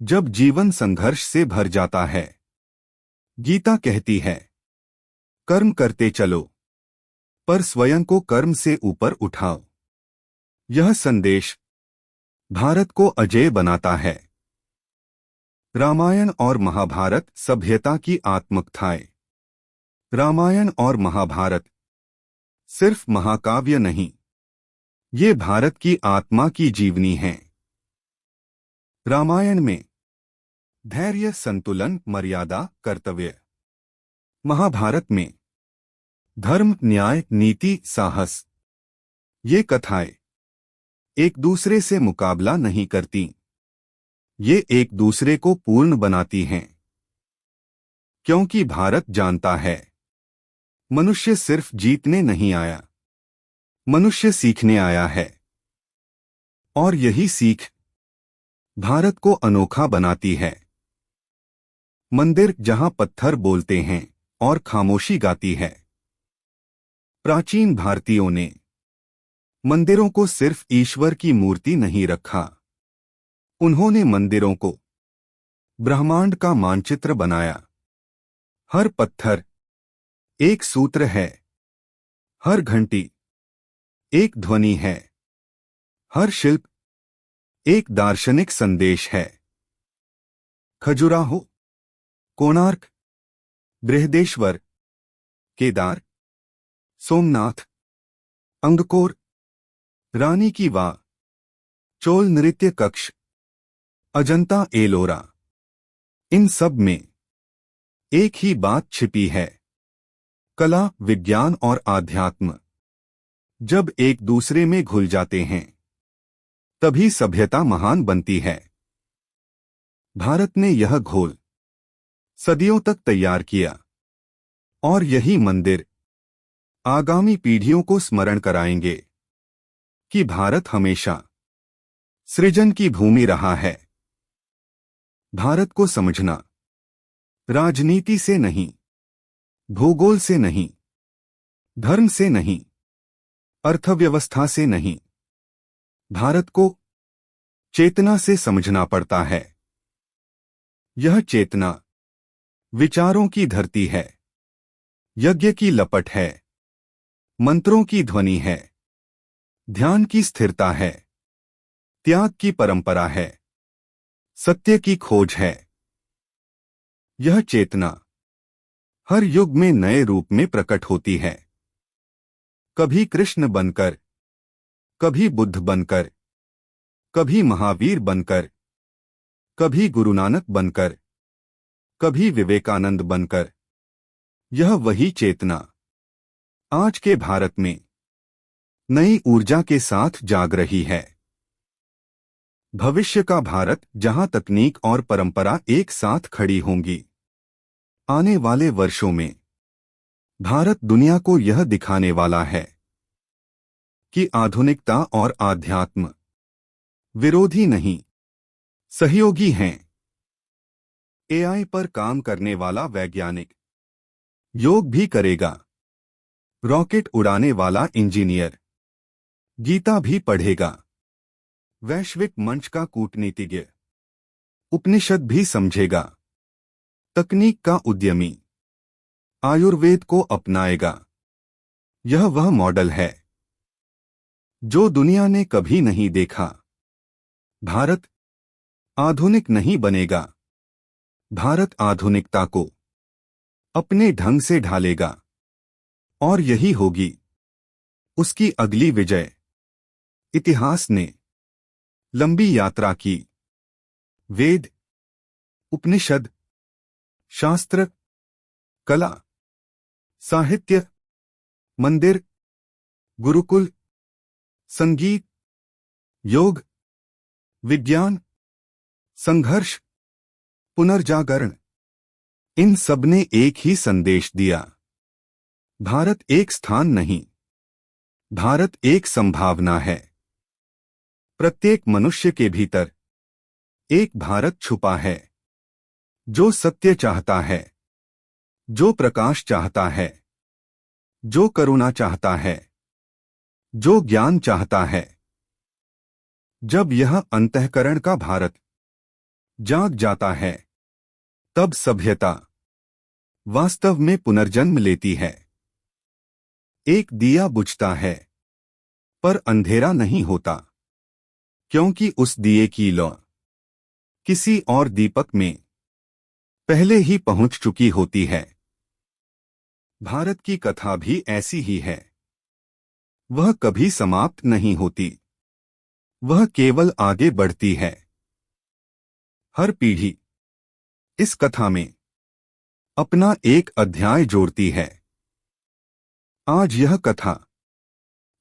जब जीवन संघर्ष से भर जाता है, गीता कहती है, कर्म करते चलो, पर स्वयं को कर्म से ऊपर उठाओ। यह संदेश भारत को अजेय बनाता है। रामायण और महाभारत सभ्यता की आत्मकथाएं। रामायण और महाभारत सिर्फ महाकाव्य नहीं, ये भारत की आत्मा की जीवनी हैं। रामायण में धैर्य, संतुलन, मर्यादा, कर्तव्य। महाभारत में धर्म, न्याय, नीति, साहस। ये कथाएं एक दूसरे से मुकाबला नहीं करती, ये एक दूसरे को पूर्ण बनाती हैं। क्योंकि भारत जानता है, मनुष्य सिर्फ जीतने नहीं आया, मनुष्य सीखने आया है। और यही सीख भारत को अनोखा बनाती है। मंदिर जहां पत्थर बोलते हैं और खामोशी गाती है। प्राचीन भारतीयों ने मंदिरों को सिर्फ ईश्वर की मूर्ति नहीं रखा, उन्होंने मंदिरों को ब्रह्मांड का मानचित्र बनाया। हर पत्थर एक सूत्र है, हर घंटी एक ध्वनि है, हर शिल्प एक दार्शनिक संदेश है। खजुराहो, कोणार्क, बृहदेश्वर, केदार, सोमनाथ, अंगकोर, रानी की वाव, चोल नृत्य कक्ष, अजंता एलोरा, इन सब में एक ही बात छिपी है, कला, विज्ञान और आध्यात्म। जब एक दूसरे में घुल जाते हैं तभी सभ्यता महान बनती है। भारत ने यह घोल सदियों तक तैयार किया, और यही मंदिर आगामी पीढ़ियों को स्मरण कराएंगे कि भारत हमेशा सृजन की भूमि रहा है। भारत को समझना राजनीति से नहीं, भूगोल से नहीं, धर्म से नहीं, अर्थव्यवस्था से नहीं, भारत को चेतना से समझना पड़ता है। यह चेतना विचारों की धरती है, यज्ञ की लपट है, मंत्रों की ध्वनि है, ध्यान की स्थिरता है, त्याग की परंपरा है, सत्य की खोज है। यह चेतना हर युग में नए रूप में प्रकट होती है, कभी कृष्ण बनकर, कभी बुद्ध बनकर, कभी महावीर बनकर, कभी गुरु नानक बनकर, कभी विवेकानंद बनकर। यह वही चेतना आज के भारत में नई ऊर्जा के साथ जाग रही है। भविष्य का भारत जहां तकनीक और परंपरा एक साथ खड़ी होंगी। आने वाले वर्षों में भारत दुनिया को यह दिखाने वाला है कि आधुनिकता और आध्यात्म विरोधी नहीं, सहयोगी हैं। एआई पर काम करने वाला वैज्ञानिक योग भी करेगा, रॉकेट उड़ाने वाला इंजीनियर गीता भी पढ़ेगा, वैश्विक मंच का कूटनीतिज्ञ उपनिषद भी समझेगा, तकनीक का उद्यमी आयुर्वेद को अपनाएगा। यह वह मॉडल है जो दुनिया ने कभी नहीं देखा। भारत आधुनिक नहीं बनेगा, भारत आधुनिकता को अपने ढंग से ढालेगा, और यही होगी उसकी अगली विजय। इतिहास ने लंबी यात्रा की। वेद, उपनिषद, शास्त्र, कला, साहित्य, मंदिर, गुरुकुल, संगीत, योग, विज्ञान, संघर्ष, पुनर्जागरण, इन सब ने एक ही संदेश दिया। भारत एक स्थान नहीं, भारत एक संभावना है। प्रत्येक मनुष्य के भीतर एक भारत छुपा है, जो सत्य चाहता है, जो प्रकाश चाहता है, जो करुणा चाहता है, जो ज्ञान चाहता है। जब यह अंतःकरण का भारत जाग जाता है, तब सभ्यता वास्तव में पुनर्जन्म लेती है। एक दिया बुझता है, पर अंधेरा नहीं होता, क्योंकि उस दिए की लौ किसी और दीपक में पहले ही पहुंच चुकी होती है। भारत की कथा भी ऐसी ही है। वह कभी समाप्त नहीं होती, वह केवल आगे बढ़ती है। हर पीढ़ी इस कथा में अपना एक अध्याय जोड़ती है। आज यह कथा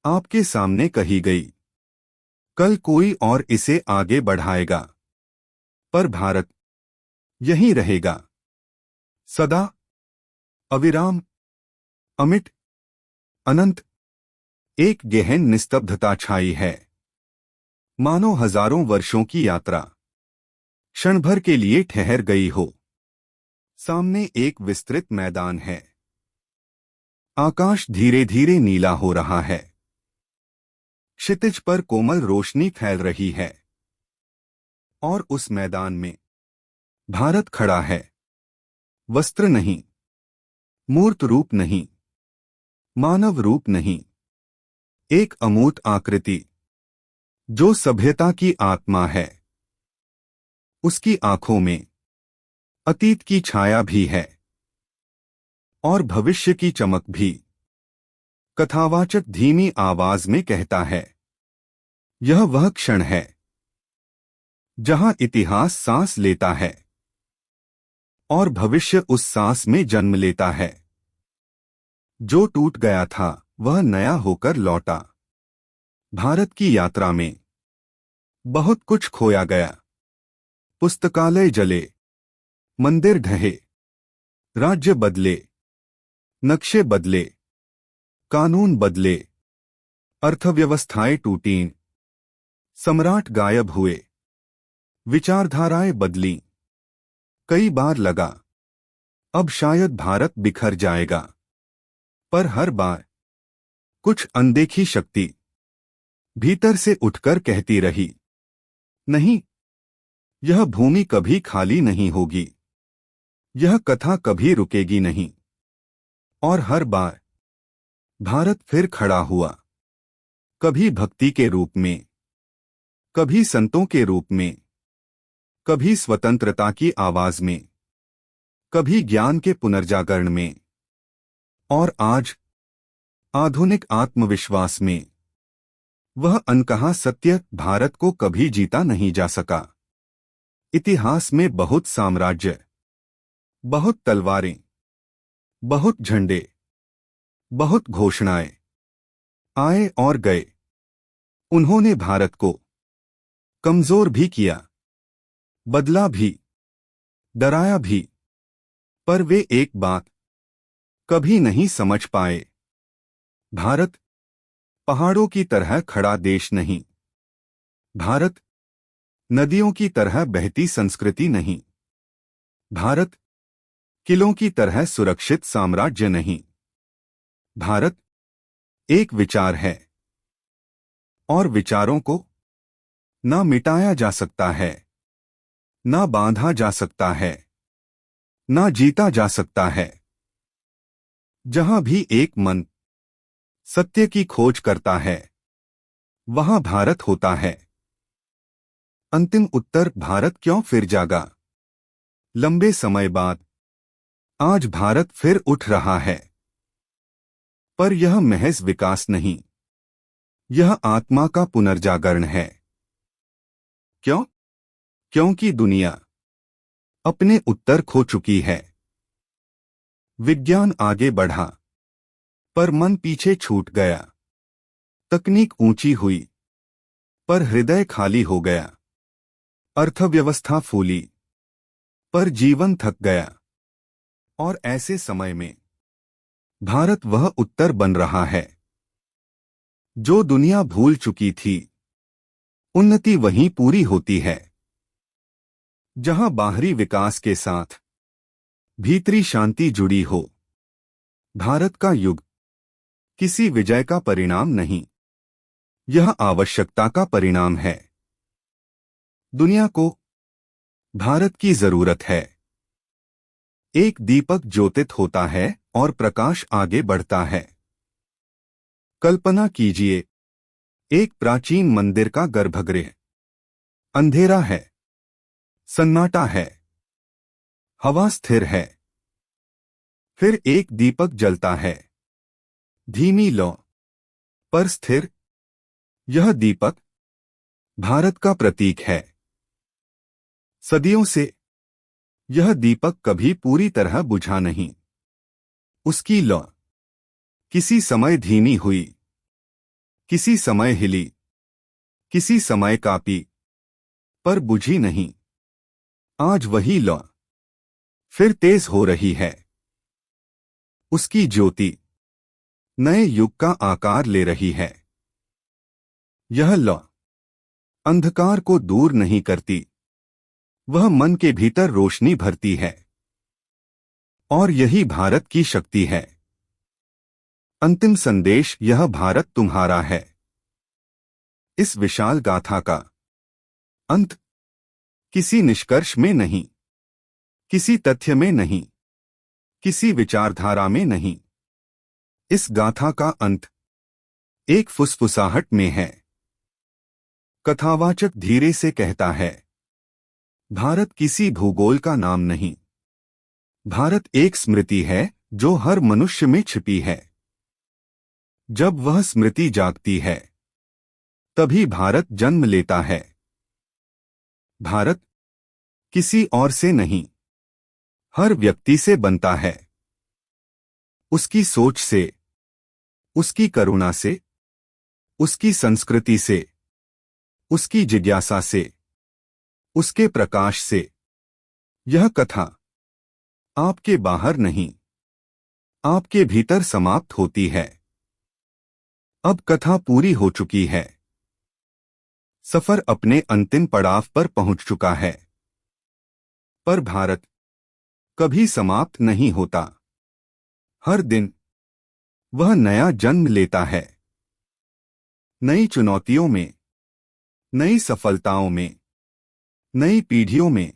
आपके सामने कही गई, कल कोई और इसे आगे बढ़ाएगा, पर भारत यहीं रहेगा, सदा, अविराम, अमिट, अनंत। एक गहन निस्तब्धता छाई है, मानो हजारों वर्षों की यात्रा क्षण भर के लिए ठहर गई हो। सामने एक विस्तृत मैदान है, आकाश धीरे धीरे नीला हो रहा है, क्षितिज पर कोमल रोशनी फैल रही है, और उस मैदान में भारत खड़ा है। वस्त्र नहीं, मूर्त रूप नहीं, मानव रूप नहीं, एक अमूर्त आकृति जो सभ्यता की आत्मा है। उसकी आंखों में अतीत की छाया भी है और भविष्य की चमक भी। कथावाचक धीमी आवाज में कहता है, यह वह क्षण है जहां इतिहास सांस लेता है और भविष्य उस सांस में जन्म लेता है। जो टूट गया था वह नया होकर लौटा। भारत की यात्रा में बहुत कुछ खोया गया। पुस्तकालय जले, मंदिर ढहे, राज्य बदले, नक्शे बदले, कानून बदले, अर्थव्यवस्थाएं टूटीं, सम्राट गायब हुए, विचारधाराएं बदलीं। कई बार लगा अब शायद भारत बिखर जाएगा, पर हर बार कुछ अनदेखी शक्ति भीतर से उठकर कहती रही, नहीं, यह भूमि कभी खाली नहीं होगी, यह कथा कभी रुकेगी नहीं। और हर बार भारत फिर खड़ा हुआ, कभी भक्ति के रूप में, कभी संतों के रूप में, कभी स्वतंत्रता की आवाज में, कभी ज्ञान के पुनर्जागरण में, और आज आधुनिक आत्मविश्वास में। वह अनकहा सत्य, भारत को कभी जीता नहीं जा सका। इतिहास में बहुत साम्राज्य, बहुत तलवारें, बहुत झंडे, बहुत घोषणाएं आए और गए। उन्होंने भारत को कमजोर भी किया, बदला भी, डराया भी, पर वे एक बात कभी नहीं समझ पाए। भारत पहाड़ों की तरह खड़ा देश नहीं, भारत नदियों की तरह बहती संस्कृति नहीं, भारत किलों की तरह सुरक्षित साम्राज्य नहीं। भारत एक विचार है, और विचारों को ना मिटाया जा सकता है, ना बांधा जा सकता है, ना जीता जा सकता है। जहां भी एक मन सत्य की खोज करता है, वहां भारत होता है। अंतिम उत्तर, भारत क्यों फिर जागा? लंबे समय बाद आज भारत फिर उठ रहा है, पर यह महज विकास नहीं, यह आत्मा का पुनर्जागरण है। क्यों? क्योंकि दुनिया अपने उत्तर खो चुकी है। विज्ञान आगे बढ़ा, पर मन पीछे छूट गया। तकनीक ऊंची हुई, पर हृदय खाली हो गया। अर्थव्यवस्था फूली, पर जीवन थक गया। और ऐसे समय में भारत वह उत्तर बन रहा है जो दुनिया भूल चुकी थी। उन्नति वहीं पूरी होती है जहां बाहरी विकास के साथ भीतरी शांति जुड़ी हो। भारत का युग किसी विजय का परिणाम नहीं, यह आवश्यकता का परिणाम है। दुनिया को भारत की जरूरत है। एक दीपक ज्योतित होता है और प्रकाश आगे बढ़ता है। कल्पना कीजिए, एक प्राचीन मंदिर का गर्भगृह। अंधेरा है, सन्नाटा है, हवा स्थिर है। फिर एक दीपक जलता है, धीमी लौ पर स्थिर। यह दीपक भारत का प्रतीक है। सदियों से यह दीपक कभी पूरी तरह बुझा नहीं। उसकी लौ किसी समय धीमी हुई, किसी समय हिली, किसी समय कापी, पर बुझी नहीं। आज वही लौ फिर तेज हो रही है। उसकी ज्योति नए युग का आकार ले रही है। यह लौ अंधकार को दूर नहीं करती, वह मन के भीतर रोशनी भरती है। और यही भारत की शक्ति है। अंतिम संदेश, यह भारत तुम्हारा है। इस विशाल गाथा का अंत किसी निष्कर्ष में नहीं, किसी तथ्य में नहीं, किसी विचारधारा में नहीं। इस गाथा का अंत एक फुसफुसाहट में है। कथावाचक धीरे से कहता है, भारत किसी भूगोल का नाम नहीं, भारत एक स्मृति है जो हर मनुष्य में छिपी है। जब वह स्मृति जागती है, तभी भारत जन्म लेता है। भारत किसी और से नहीं, हर व्यक्ति से बनता है। उसकी सोच से, उसकी करुणा से, उसकी संस्कृति से, उसकी जिज्ञासा से, उसके प्रकाश से। यह कथा आपके बाहर नहीं, आपके भीतर समाप्त होती है। अब कथा पूरी हो चुकी है। सफर अपने अंतिम पड़ाव पर पहुंच चुका है। पर भारत कभी समाप्त नहीं होता। हर दिन वह नया जन्म लेता है। नई चुनौतियों में, नई सफलताओं में, नई पीढ़ियों में,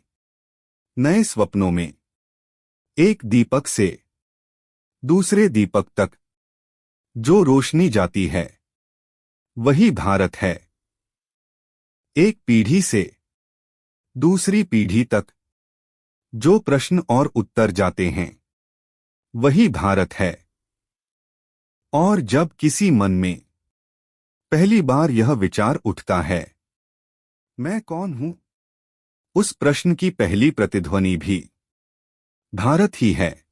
नए स्वप्नों में। एक दीपक से दूसरे दीपक तक जो रोशनी जाती है, वही भारत है। एक पीढ़ी से दूसरी पीढ़ी तक जो प्रश्न और उत्तर जाते हैं, वही भारत है। और जब किसी मन में पहली बार यह विचार उठता है, मैं कौन हूं, उस प्रश्न की पहली प्रतिध्वनि भी भारत ही है।